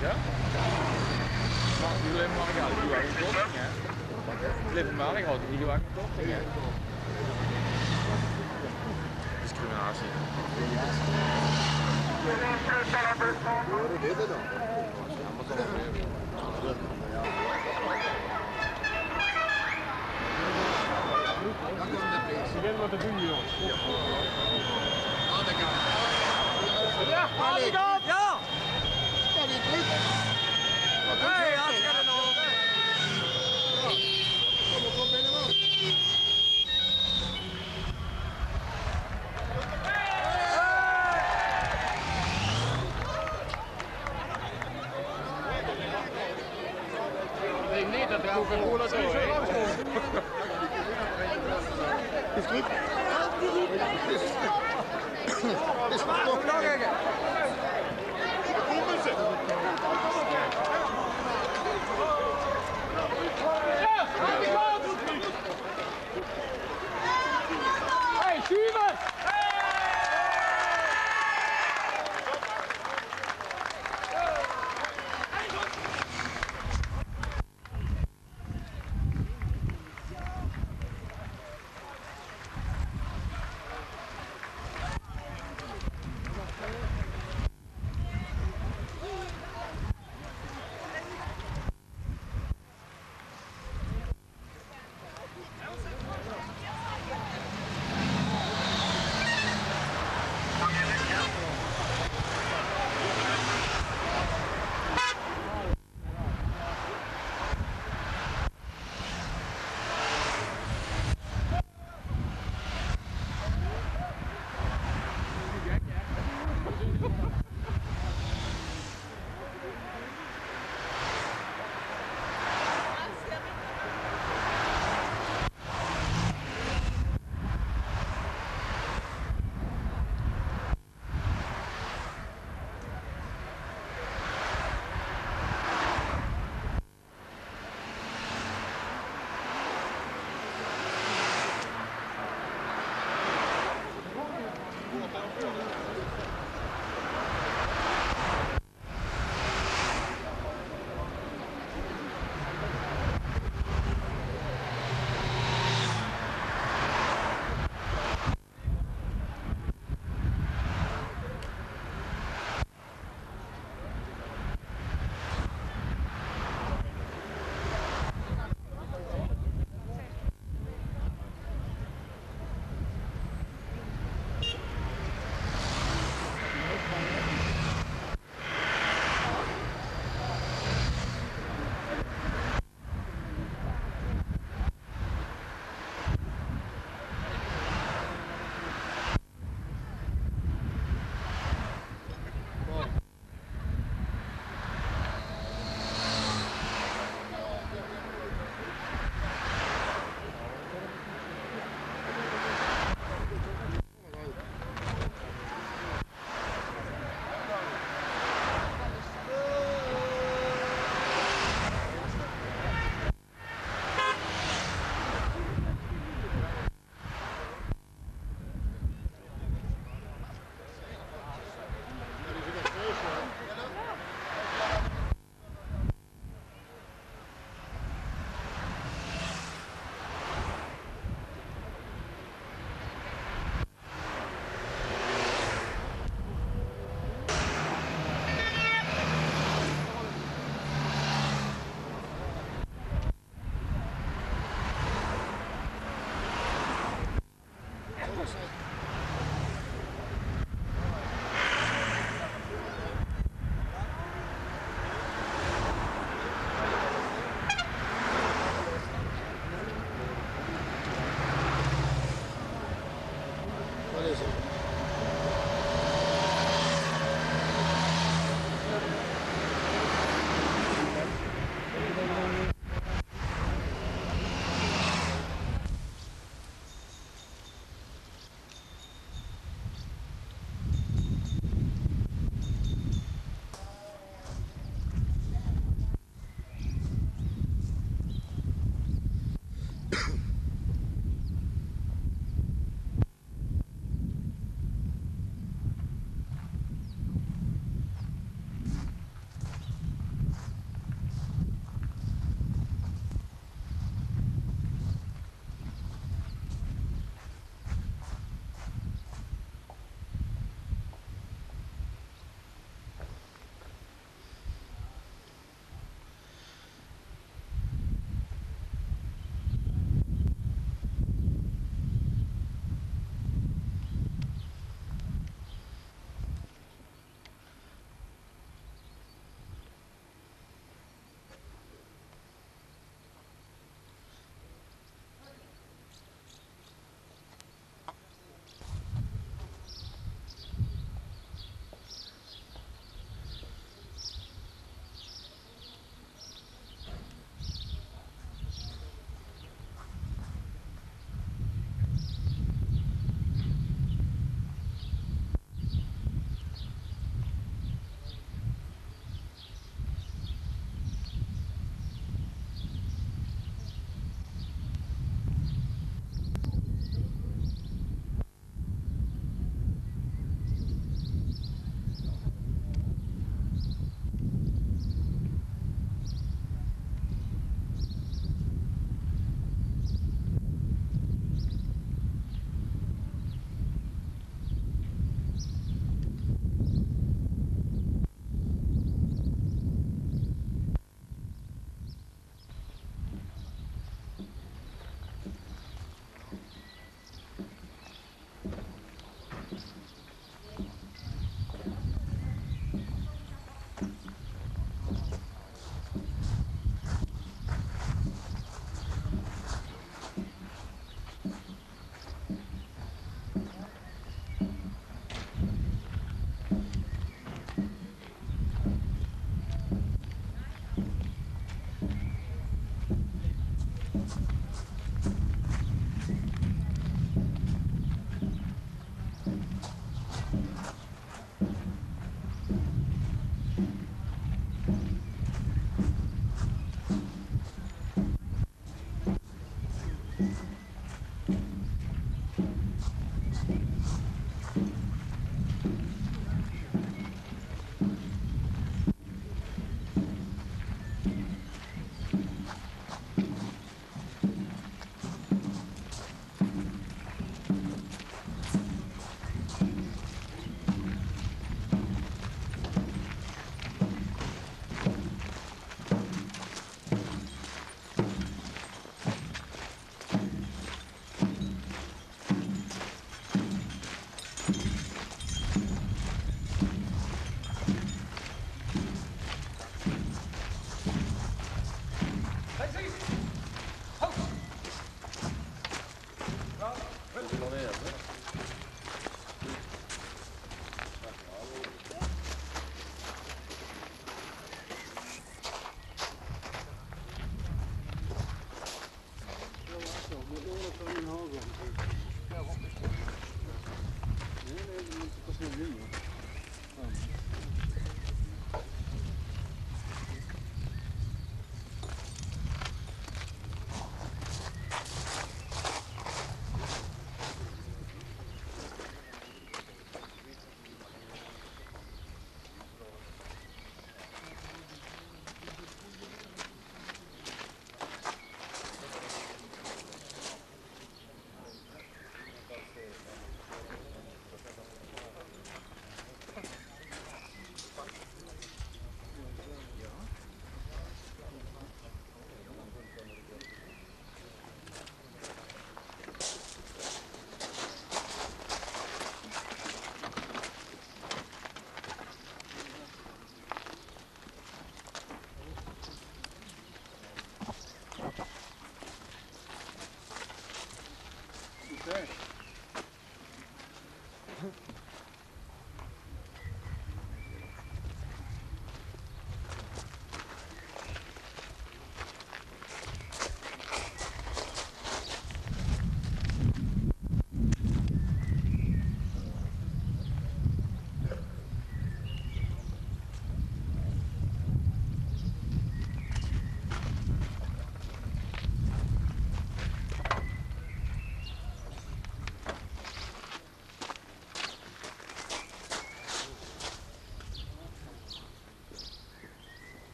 Ja? Maar jullie hebben maar gehad, die waren korting hè? Jullie maar gehad, die waren korting hè? Discriminatie. Dit is dan. Ze weten wat te doen hier. Aan de kant. Ja, aan de kant! Ja! Ja, die druk. Hé, als je er nog. Kom binnen man. Ik denk niet dat de Coca-Cola zo is. Is druk. Is verkocht. Hey, Schuurman!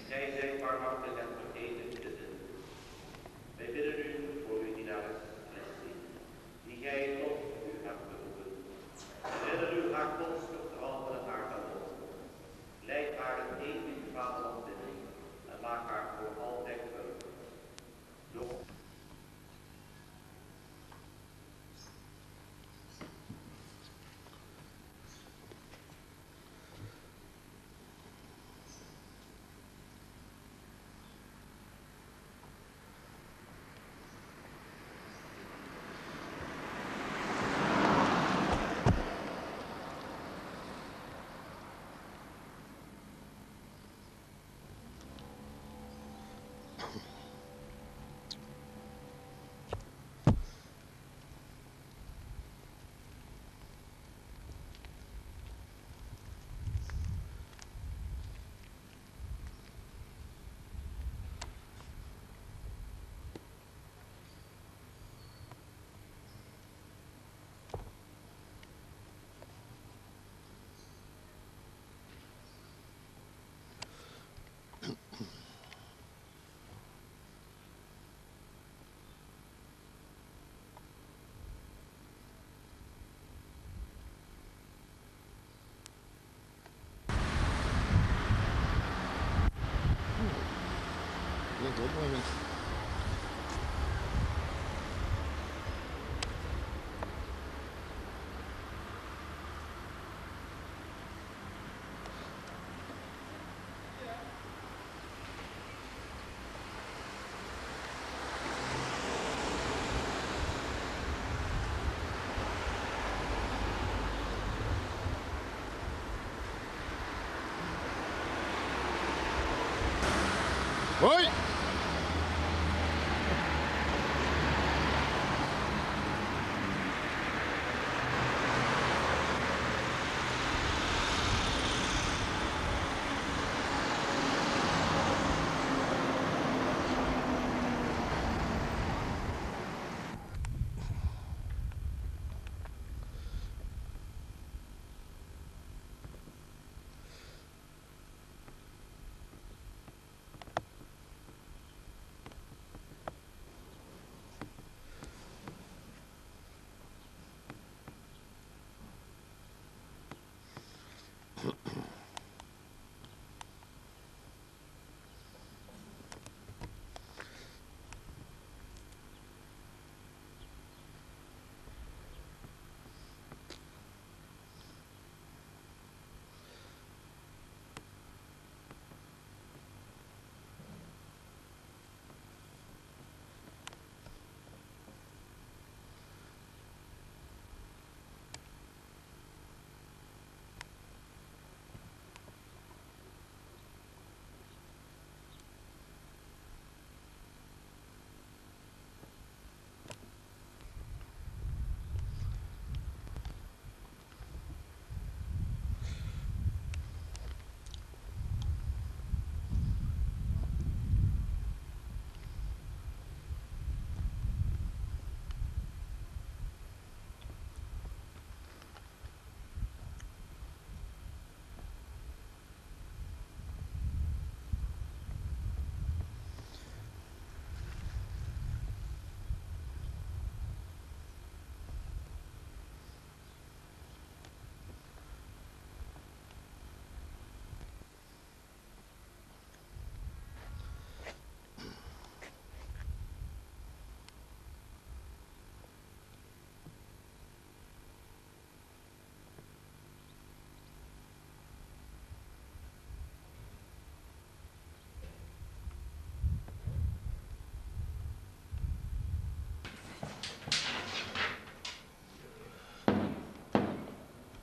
Gij zijt barmhartig en vergevend in de zin. Wij bidden u voor uw dienares Leslie, die gij tot u hebt geroepen. Herinner u haar konstig trouw van het aardbol. Leid haar een eeuwig vaderland binnen en maak haar voor altijd gelukkig. Door Klinkt ook mooi, mensen. Hoi!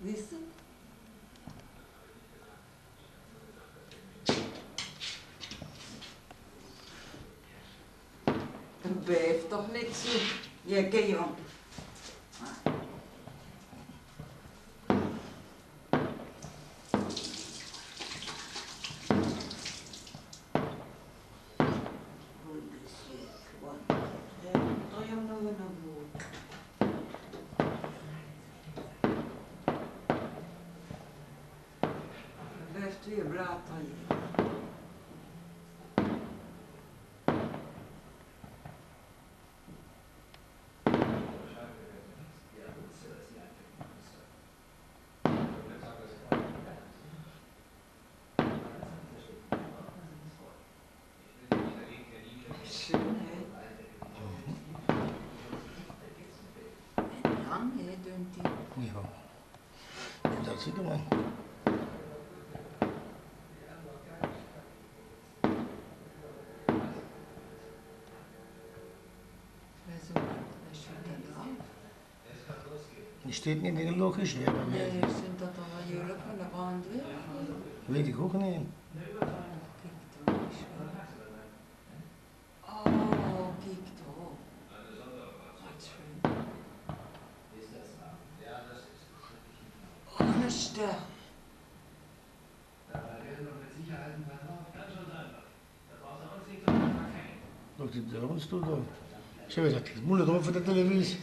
Wist dat beeft toch niet zo, je kerel. 2 bladen. Ja, dat zit er wel. Die steekt niet in logisch weer. Nee, sind dat dan wel jullie van de brandweer? Weet ik ook niet. Oh, kijk toch. Wat schön. Oh, eine Stern. Doch die Deur uns tut doch. Ich habe gesagt, ich muss drauf für die Televisie.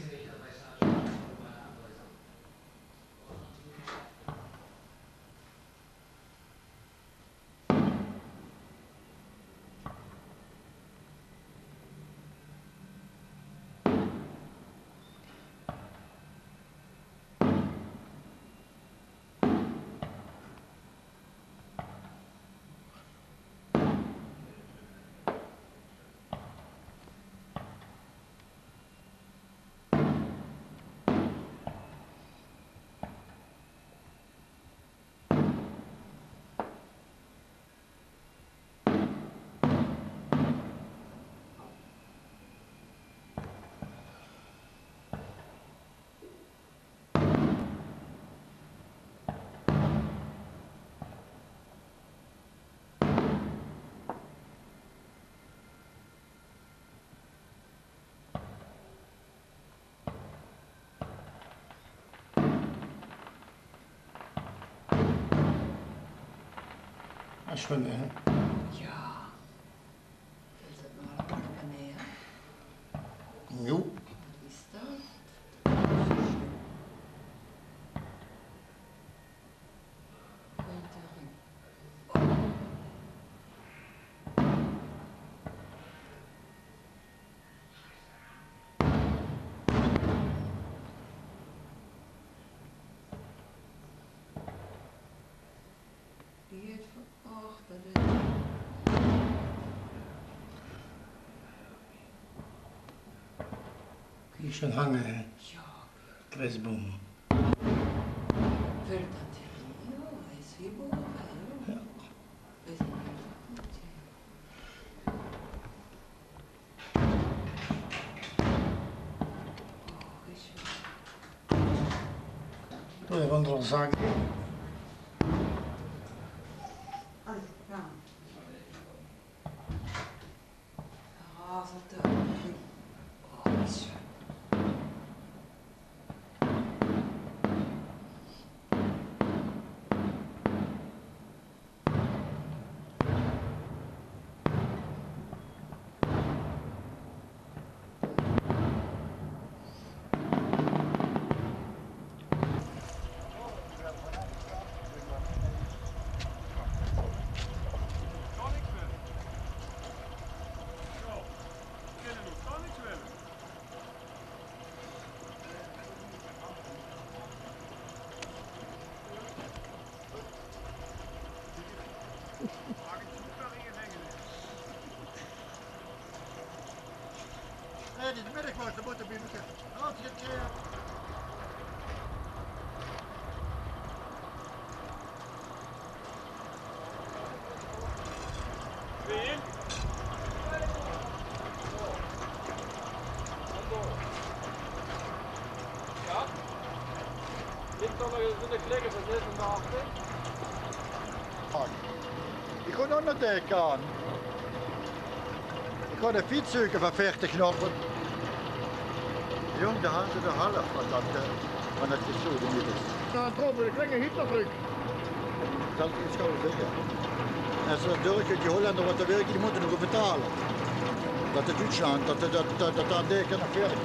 Dat is schön, hè? Ja. Is het nog een meneer? Jo. Wat is dat? Die heeft verkocht, dat is... Hier schon hangen, hè? Ja. Christboom. Wil dat hier? Ja, hij is hier boven, hè? Ja. Is hij niet goed, Oh, is het. Doe je van de zaak. Ja. Razend. Oh, is het. Nee, dit is middagwas, dat moet er bij elkaar. Als je het... Wie? Ja? Ligt dan nog eens in de klikken van 86? Ik ga nog naar de kant. Ik ga de fiets zoeken van 40 knoppen. Jong, daar hadden ze de half van dat gezoden niet is. Nou, het over de kleine Hitlerbrug. Dat zal ik eens gauw zeggen. En zo natuurlijk, die Hollander wat de werk, die moeten nog betalen. Dat de Duitsland, dat daar deken naar 40.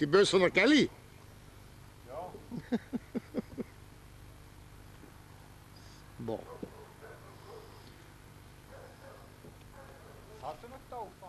Die bus van de Kelly. Ja. Bon. Had ze nog touw van?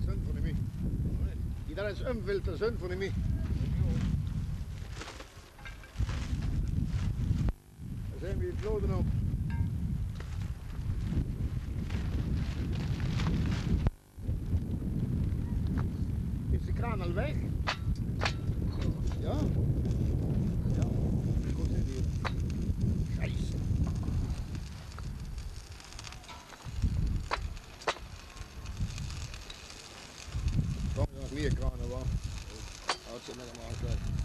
zon van mij. Dat is een filter zon van mij. Daar zijn we het loden op. Is de kraan al weg? Ja? Ja. Goed zit hier. Scheisse. Kom er nog meer kranen wel. Houd ze met hem aansluiten.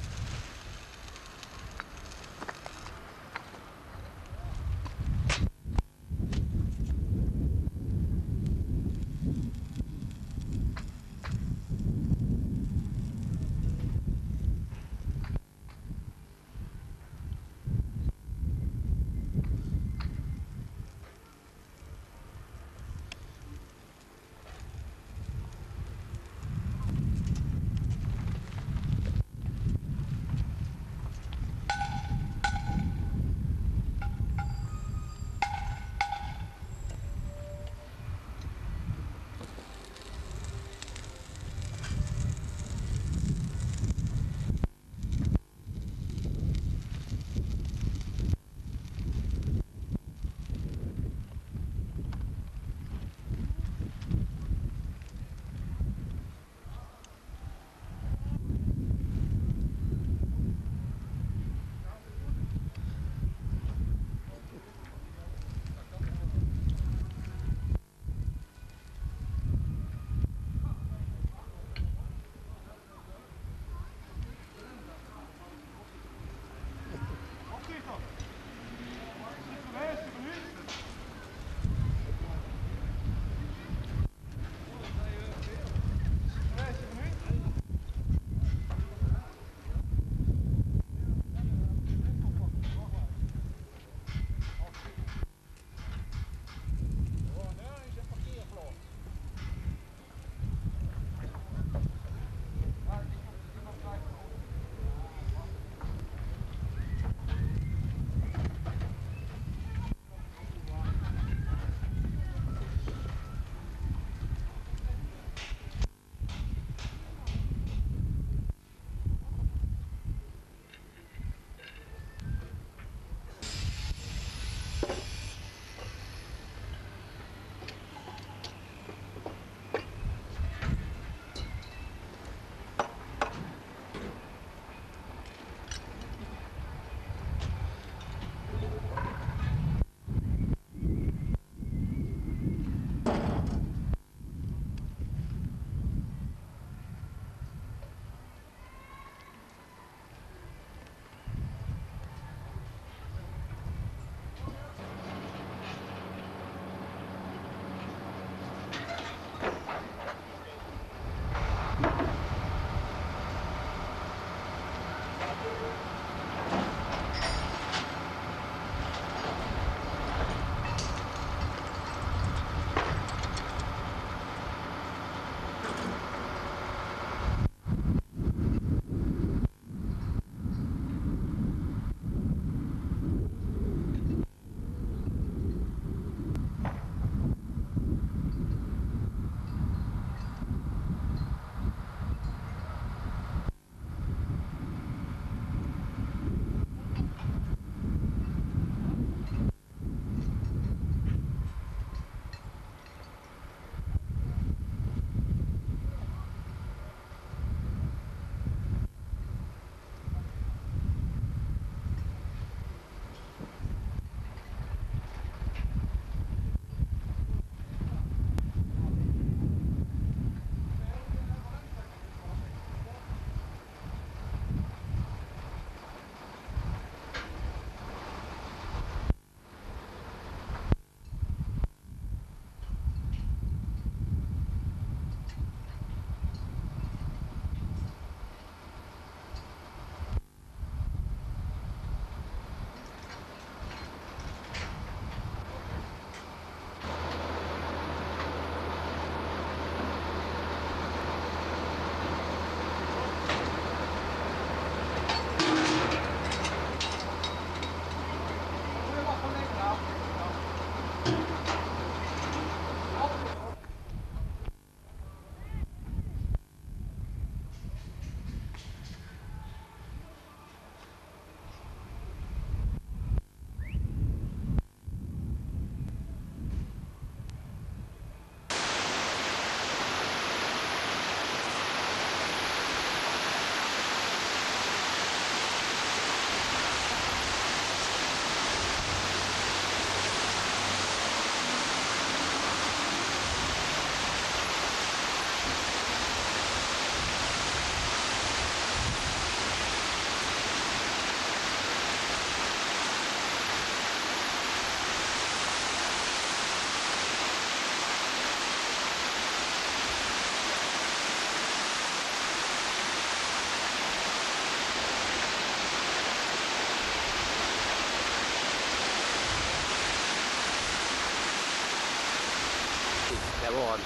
Ja,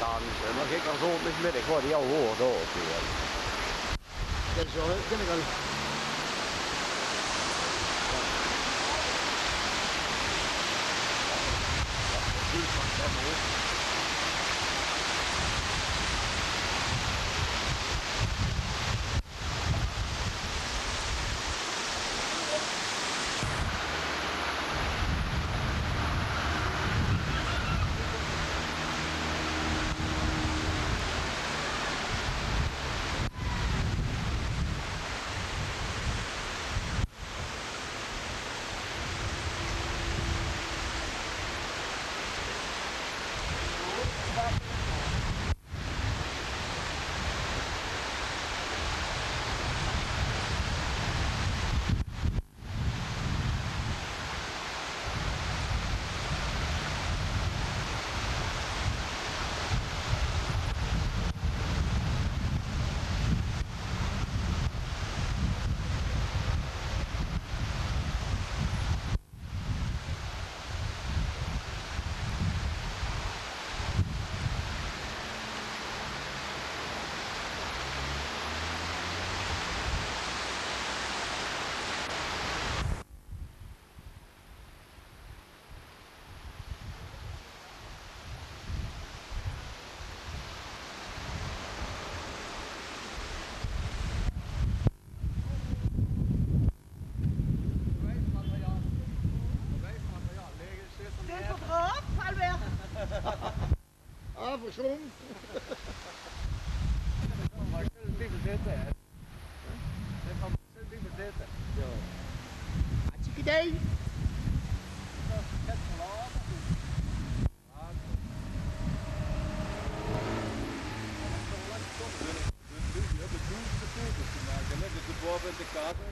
dan ga ik al zondagsmiddag wat die al hoort ook. Dat is wel, ken ik al. Ah, verschroomd. Maar ik wil liever zitten, hè. Ik wil liever zitten. Ja. Hartstikke idee. De kaarten.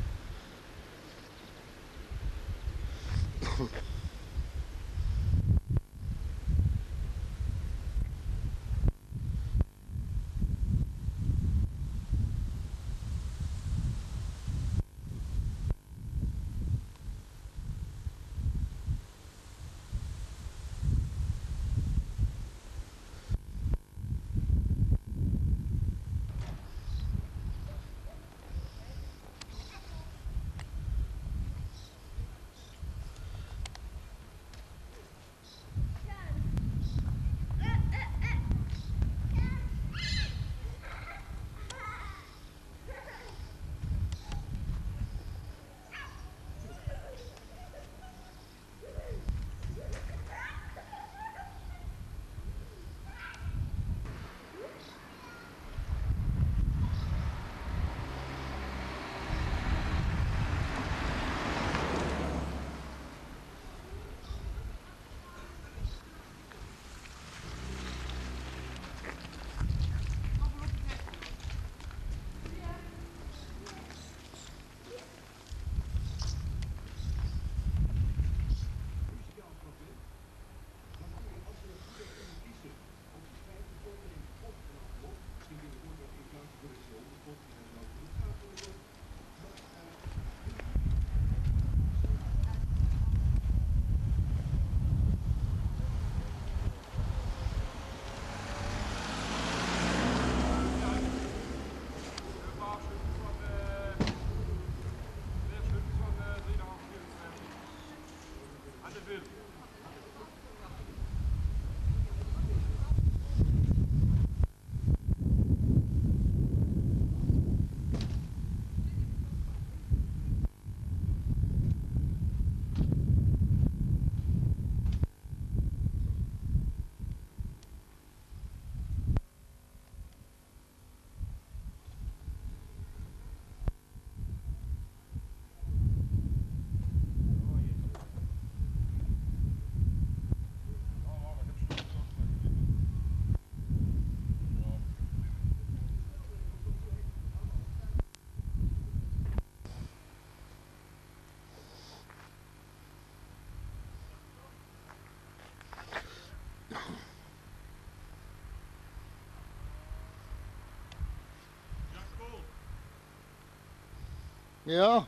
Ja.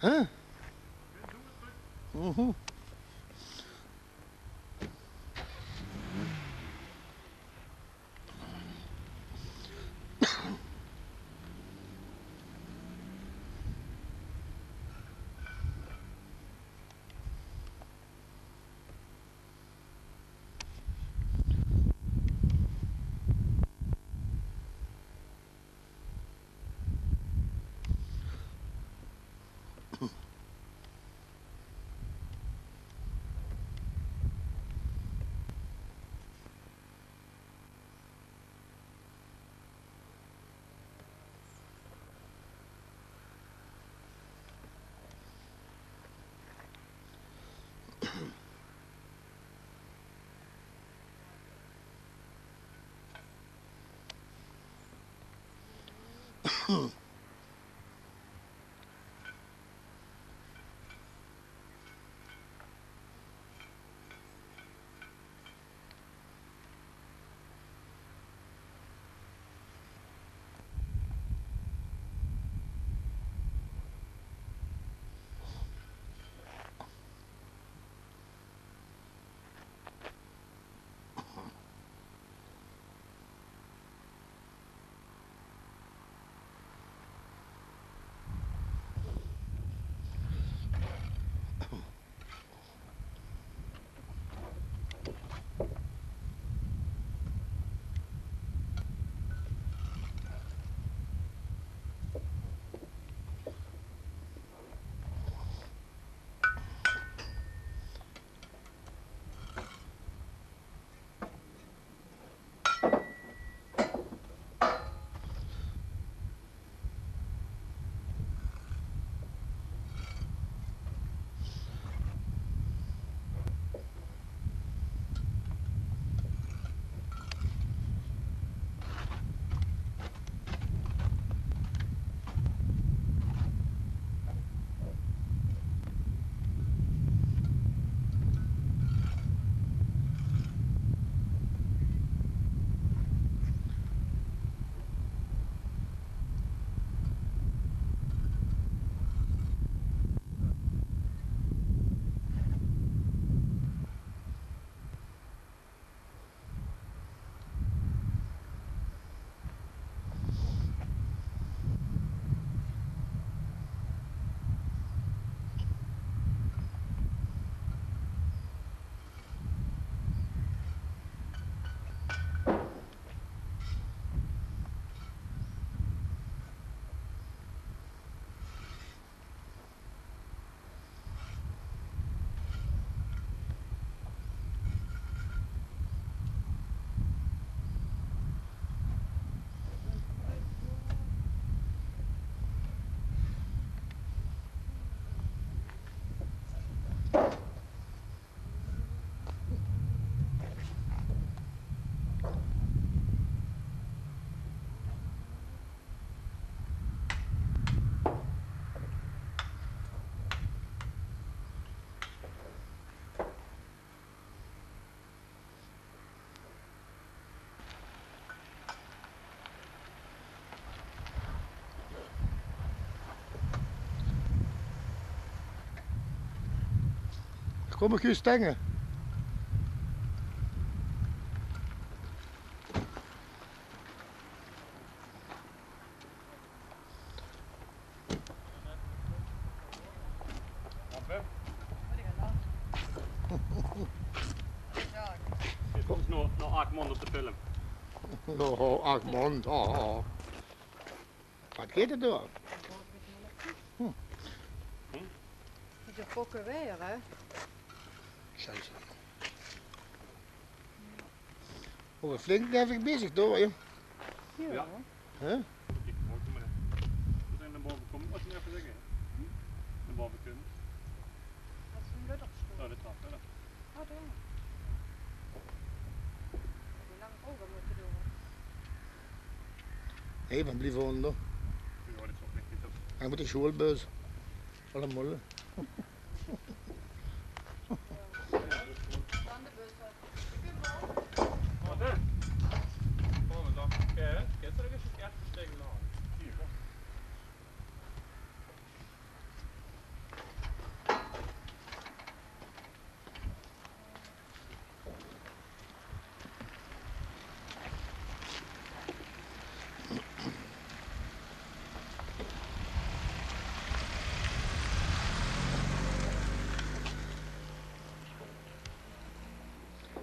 Huh? Mhm. Kom ik u stengen? Het is nog 8 man op de film. Oh, 8 man. Oh. Wat geht er door? De fokken weer, hè? Scheiße. Oh, flink even bezig door, joh. Ja. Huh? Ik moet maar. We zijn naar boven komen. Wat moet je even zeggen? Naar boven kunnen. Dat is een ludderstoel. Oh, de trap, hè? Oh, daar. Hoe lang over moeten doen? Hé, van blijven onder. Ja, dit is ook niet op. Hij moet de schoolbuis. Alle mollen.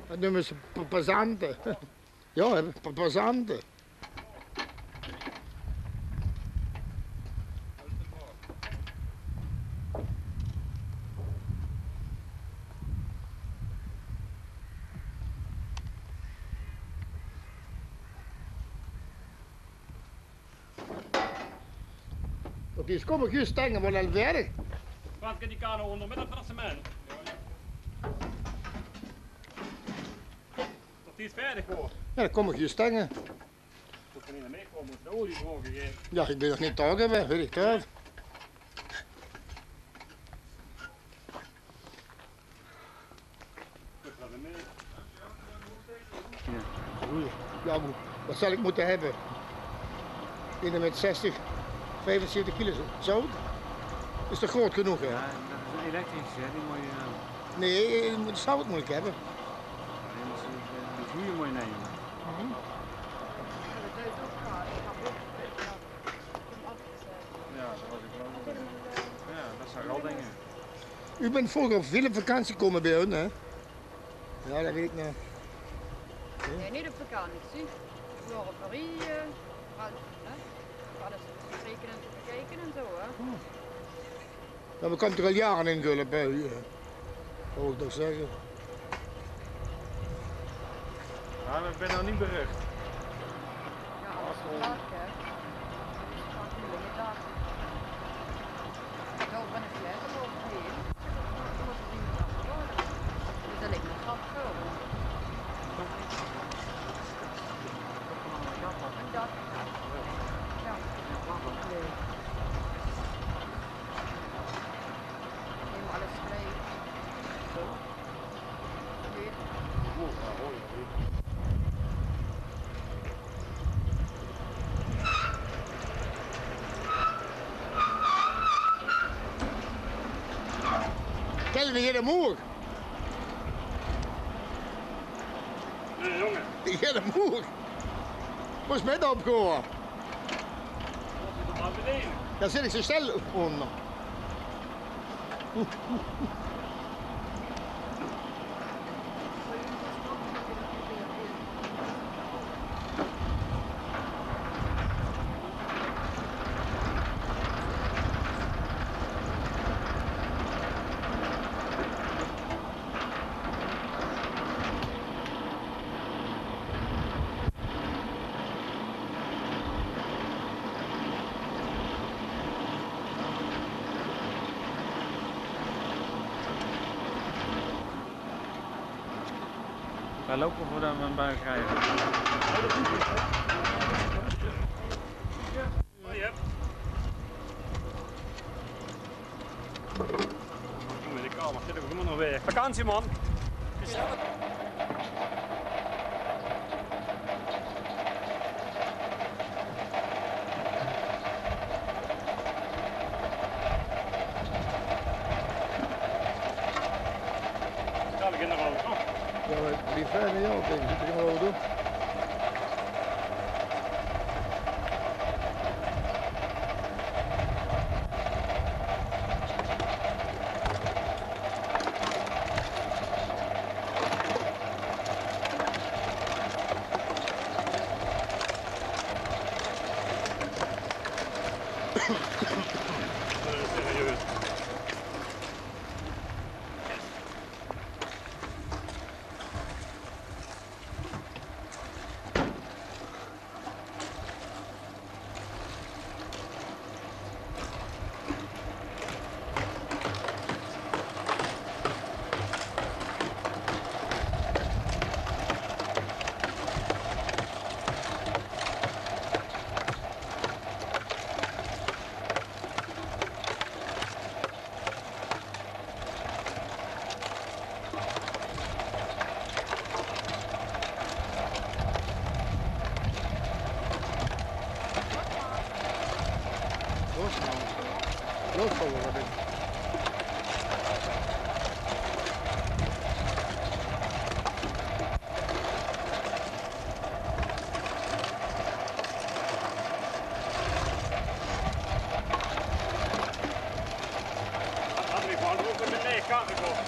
Dat noemen ze passanten. Ja, passanten. Die komen juist stengen, maar al verder. Wat kan die kano onder met het tracement? Tot die is verdig hoor. Ja, dan kom ik juist stengen. Tot er niet naar meekomen, moet de olie drogen geven. Ja, ik ben nog niet thuis geweest, weet ik thuis. Ja, wat zal ik moeten hebben? Ieder met 60, 75 kilo zout. Is toch groot genoeg, hè? Ja, dat is een elektrische, hè? Die moet je... Nee, zout moet ik hebben. Die vuur moet je nemen. Ja, dat was ik wel. Ja, dat zou ik al denken. U bent vroeger op veel op vakantie gekomen bij ons, hè? Ja, dat weet ik nog. Nee, niet op vakantie. We waren op Parijs, alles te spreken en te bekijken en zo, hè. Ja, we komen er al jaren in Gulp bij u, hè? Dat wil ik toch zeggen. Maar ik ben nou niet berucht. Ja, alles verlaat, hè. Van nu in het laatste. Zo ben ik blij dat we overheen. Dat was het niet meer afgeworden. Dus dat ligt nog van zo. En dat. Ja. Nee. Helemaal alles vrij. Zo. Weer. Ken je de moer? Nee, jongen. Ik heb de moer. Moest met opkomen. Maar beneden. Daar zit ik zo stel onder. Wij lopen voor dat we een bui krijgen. Oh, je hebt. Ik ben in de kamer, zit ik helemaal nog weg. Vakantie, man. Dadelijk in de auto. Ja, maar die fijne jou, denk ik. Zit er gewoon doen. Serieus. Los gewoon wat in. Hadden we gewoon ook met de leeg kan gekocht.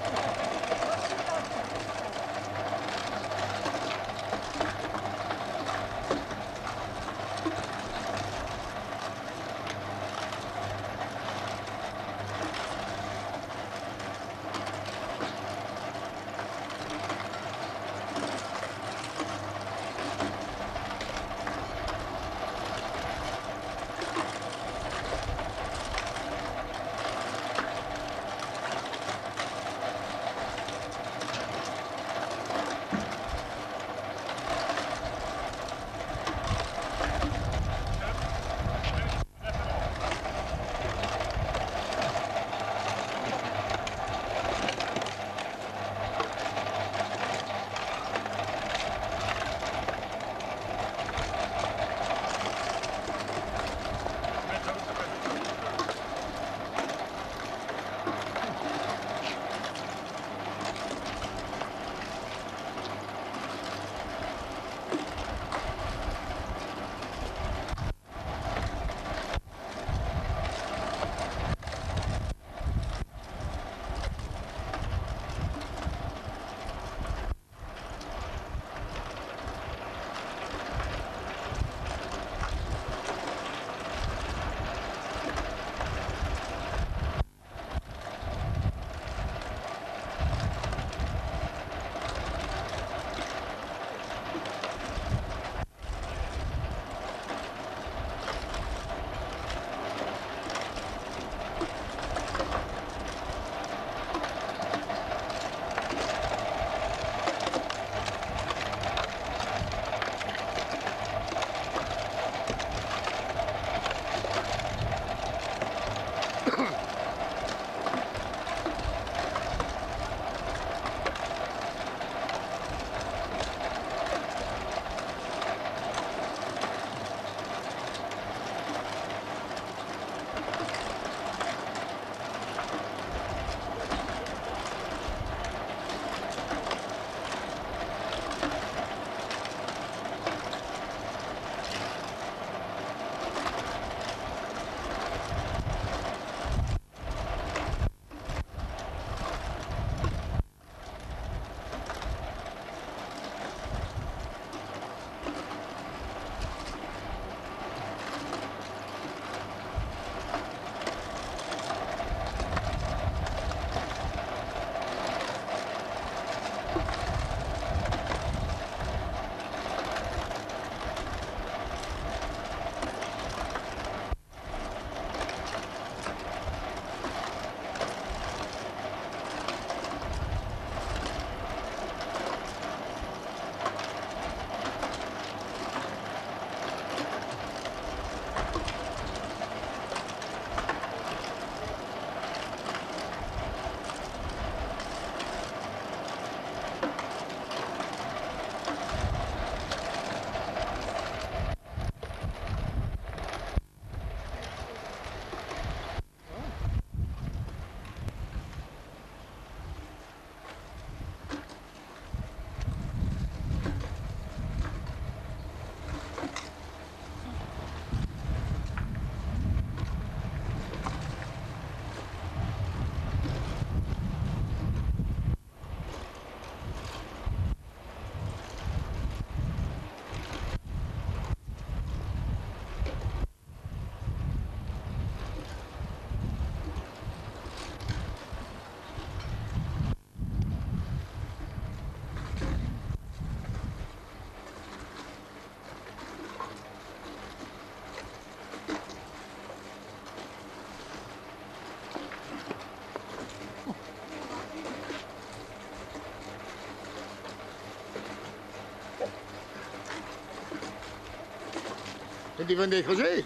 En die van Negozee.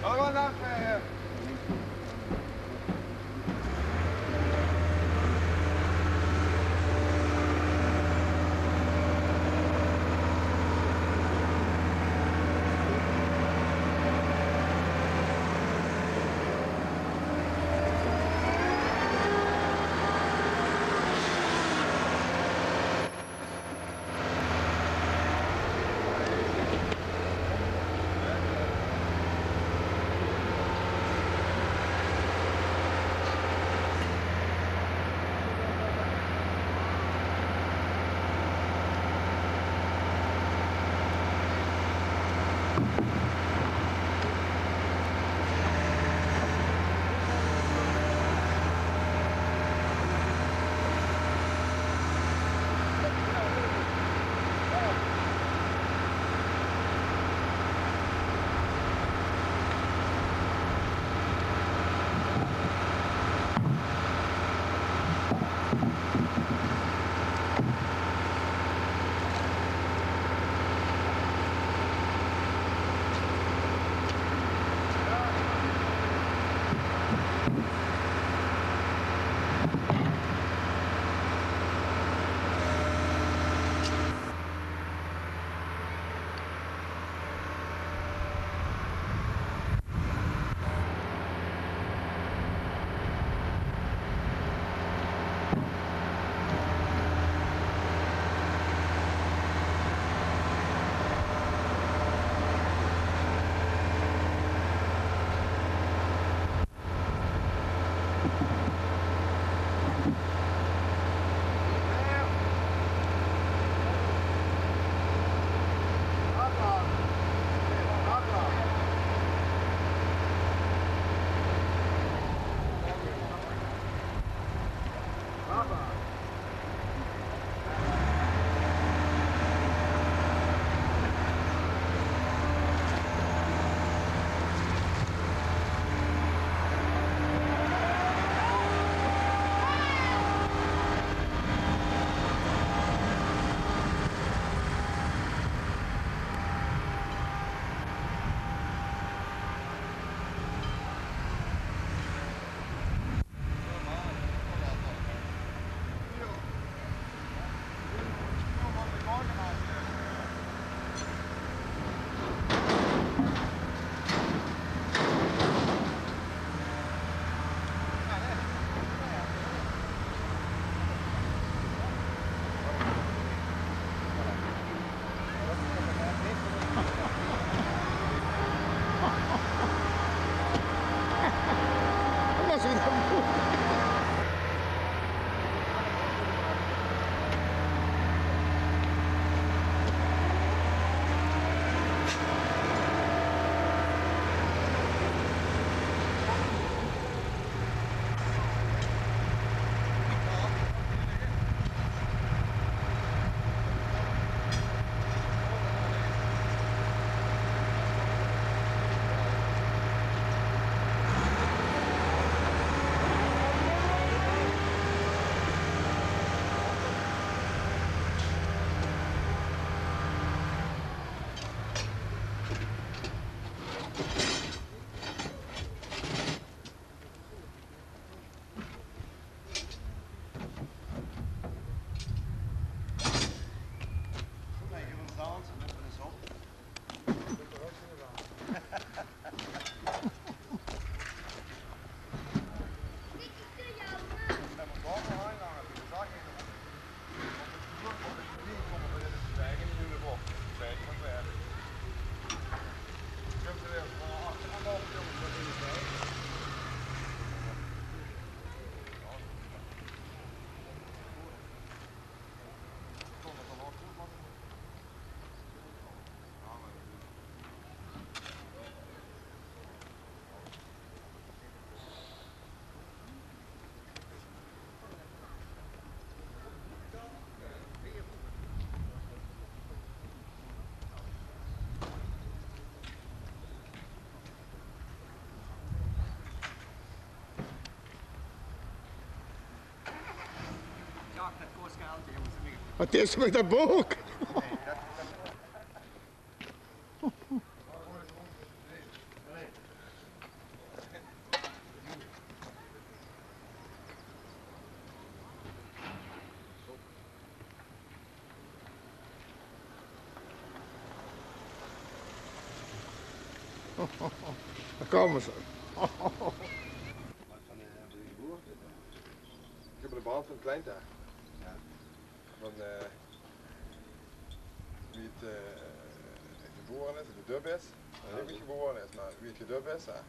Gewoon afrijden. Het is met dat boek. Daar komen ze. Ik heb de band van het kleintaar. Ja. Van wie het geboren is, de dub is. En wie het geboren is, maar wie het gedub is. Hè. Ja.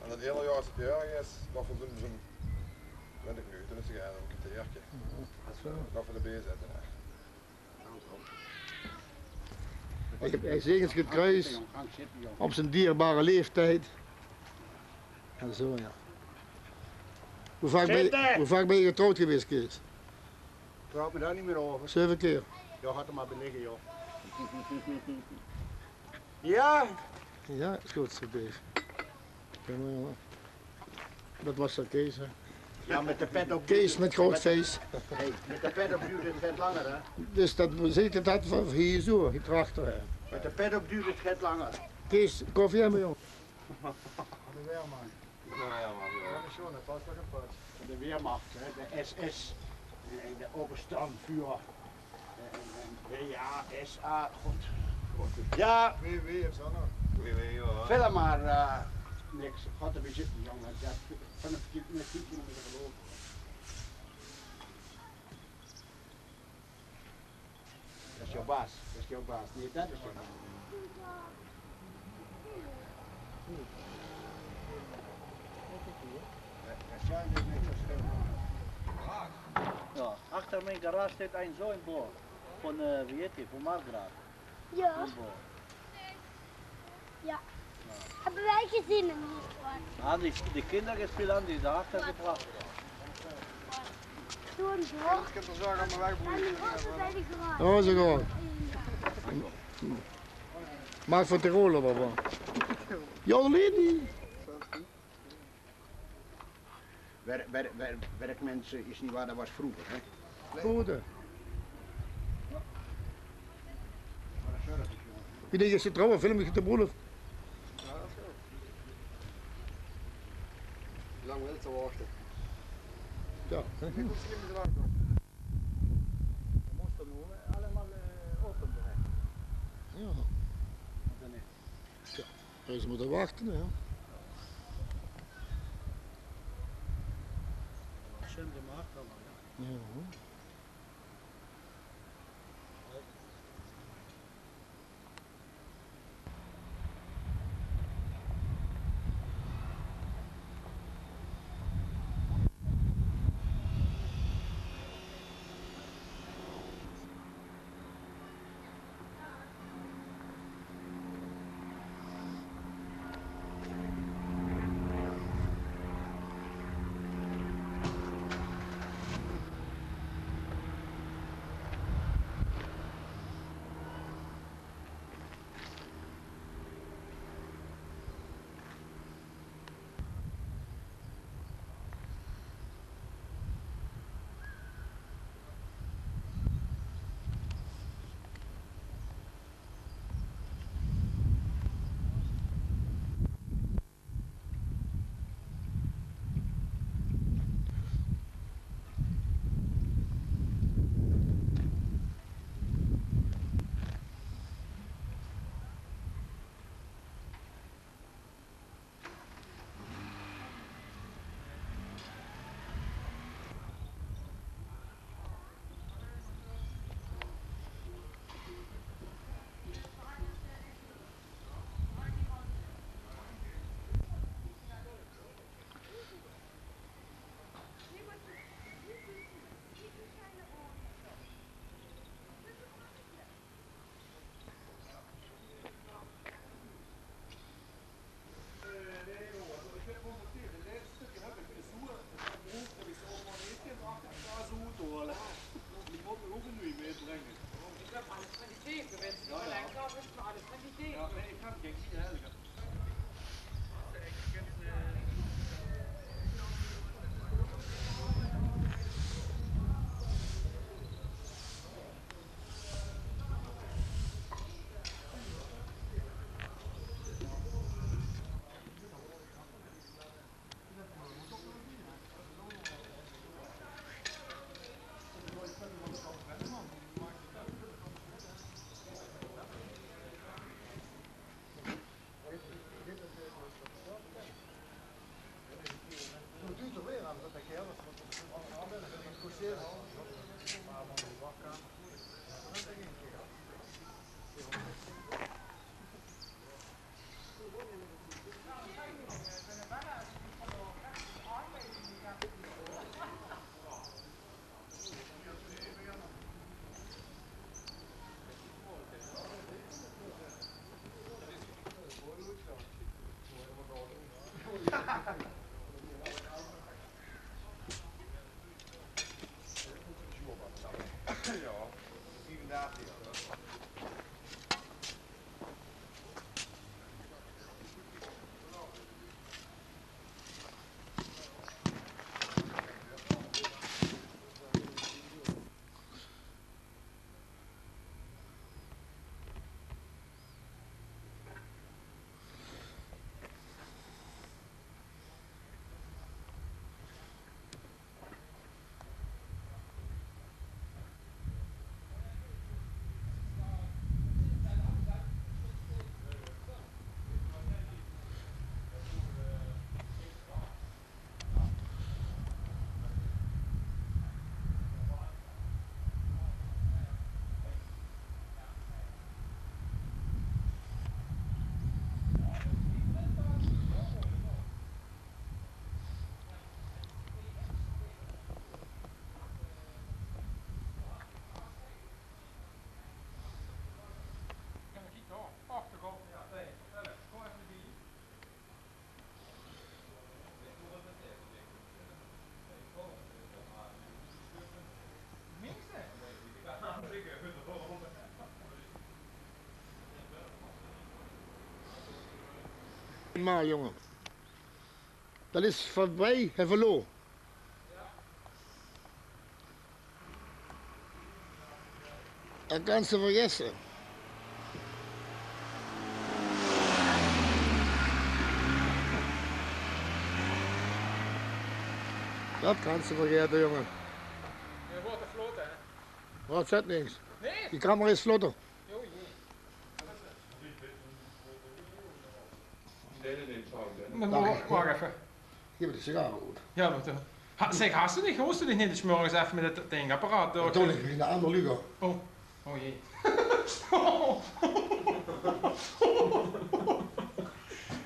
En dat hele jaar als het jarig is, dan doen we zo'n 20 minuten, dus ik ga ook een teertje. Dat voor de B zetten. Hè. Ik heb Zegens gekruist op zijn dierbare leeftijd. En zo ja. Hoe vaak ben je getrouwd geweest, Kees? Praat me daar niet meer over. 7 keer. Ja, gaat er maar beneden, joh. Ja? Ja, is goed zo bezig. Dat was zo Kees, hè? Ja, met de pet op. Kees met groot feest. Hey, met de pet op duurt het vet langer, hè? Dus dat zeker dat van hier zo, hier erachter. Hè. Met de pet op duurt het vet langer. Kees, koffie hebben jong. De Weermacht. Dat is zo, dat past wel gepast. De Weermacht, hè, de SS, de Oberstandführer, WASA, God. Ja, WW is dat nog? WW, ja. verder maar niks. Gaat er weer zitten, jongen. Dat van een verkeerd moet je geloven. Dat is jouw baas, dat is jouw baas. Nee, dat is jouw baas. Ja, achter mijn garage staat een zo'n boor. Van, wie heet die, van Margraaf. Ja. Ja. Hebben wij gezien hem niet? Ah, die kinderen spelen aan die daarachter gebracht. Toen door. Ik heb er zo aan mijn wegboeien. Oh, zo gewoon. Maak van Tiroler wel wat. Jolien! Werkmensen is niet waar dat was vroeger, hè? Goede. Wie denk je, ze trouwen, film je de boel? Ja, dat is goed. Lang wil te wachten. Ja. Ik moet slim eruit. We moesten nu allemaal open bereiken. Ja. Ja, ze moeten wachten, ja. Schön gemacht, aber ja. Ja. Normaal, jongen. Dat is voorbij en verloren. Dat kan ze vergessen. Dat kan ze vergeten, jongen. Je wordt er vlot, hè? Wat zet niks. Nee? Die camera is vlotter. Jo, jee. Wacht even. Hier met de sigaren goed. Ja, wat zeg, hast du dich? Hoest du dich niet eens morgens even met het dingapparaat door? Toen ik in de andere lugo. Oh, oh jee.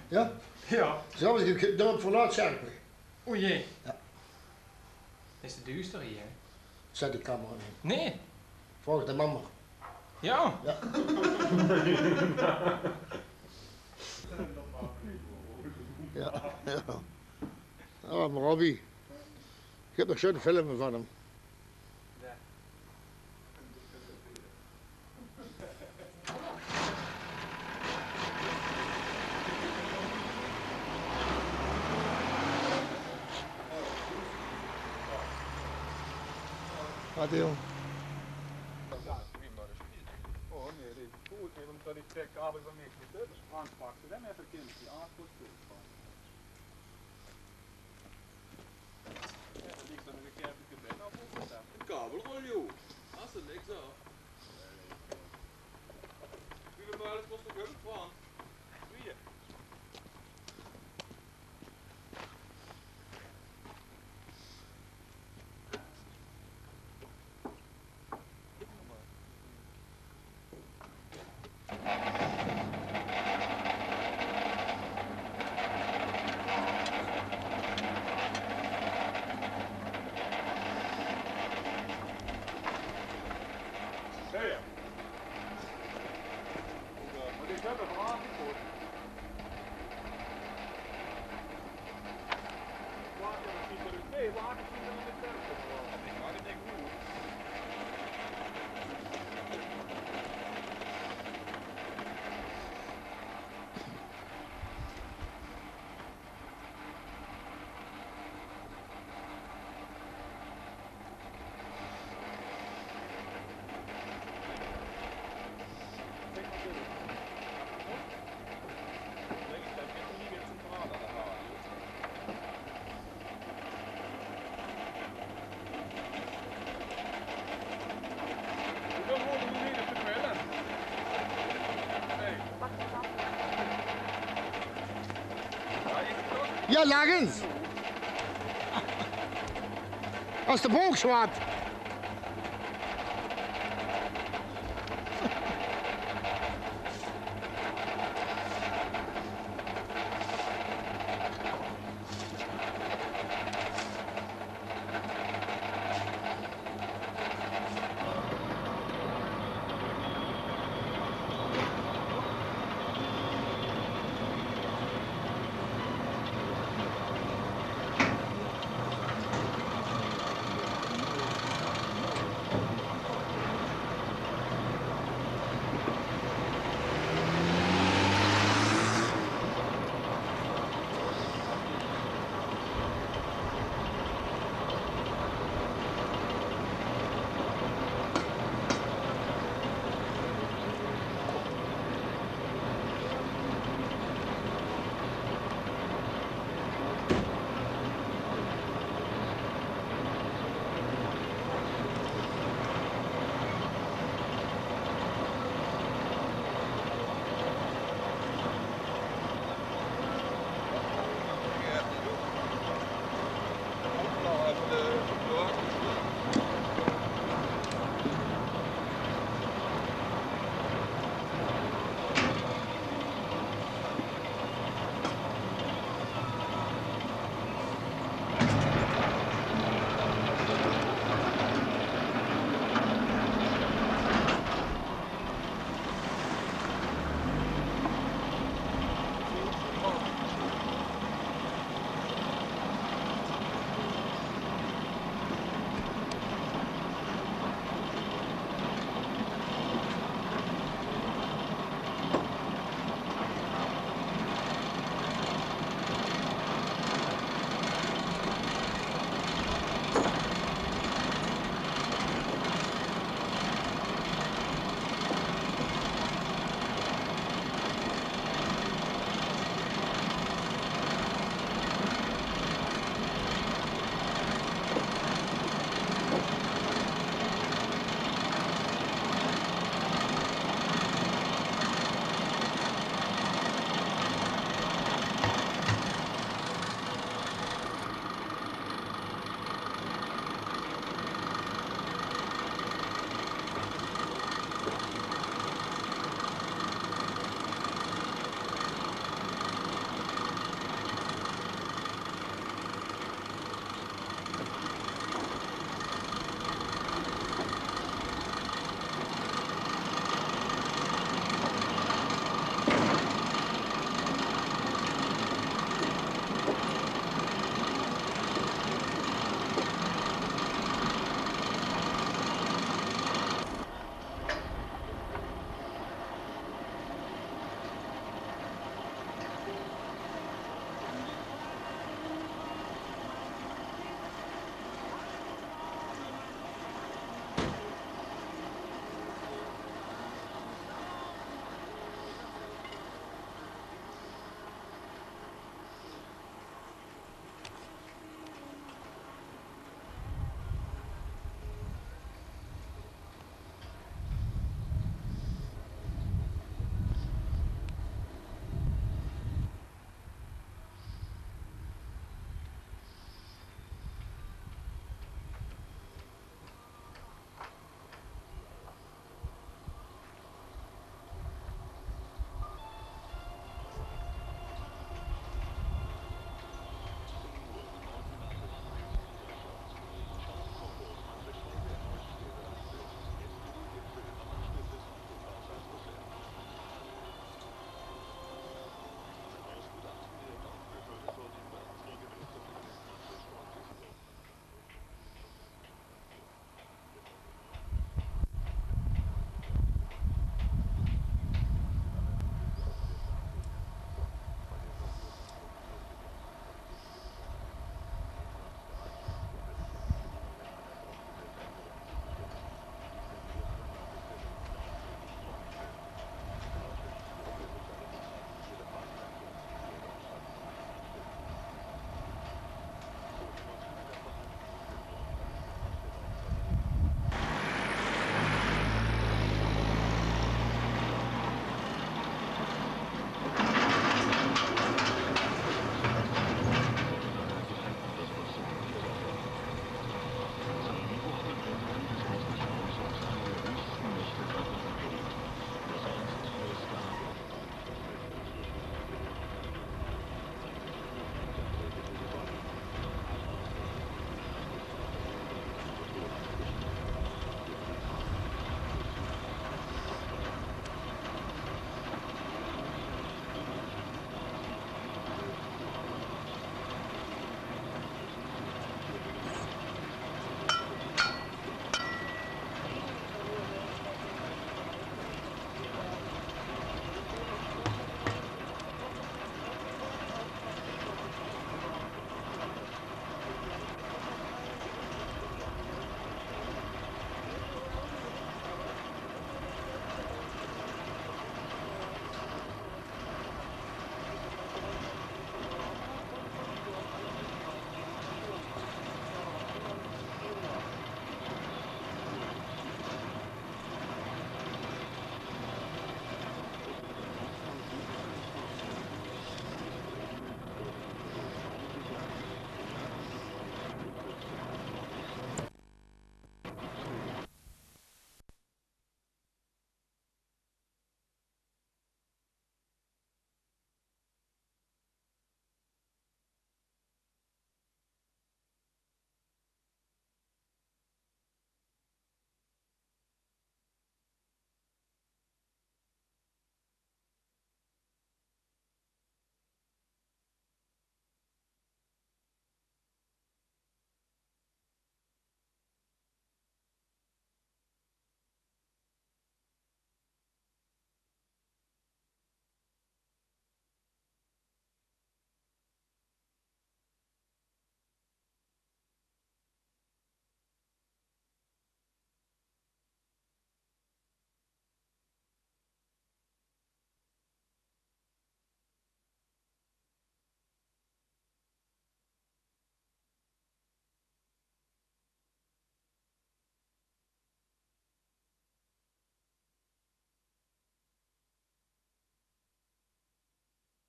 Ja? Ja. Zo is het dorp verlaat Scherpen. O jee. Ja. Het is te duister hier, hè? Zet die camera in. Nee. Volg de mama. Ja. Ja. Ja, ja. Oh, maar Robbie. Ik heb nog zo'n filmen van hem. Wat joh? Oh nee, die voelt niet omdat ik trek kabel van mij niet. Dus Frank pakte hem even kind die aardgoed terug. Ja, dat ligt dan een keer op je bed af of wat? Een kabelrol joh. Als er niks af. Wie wil maar eens kost ook hulp van? Wie? Ja, lag eens. Als de boog zwart.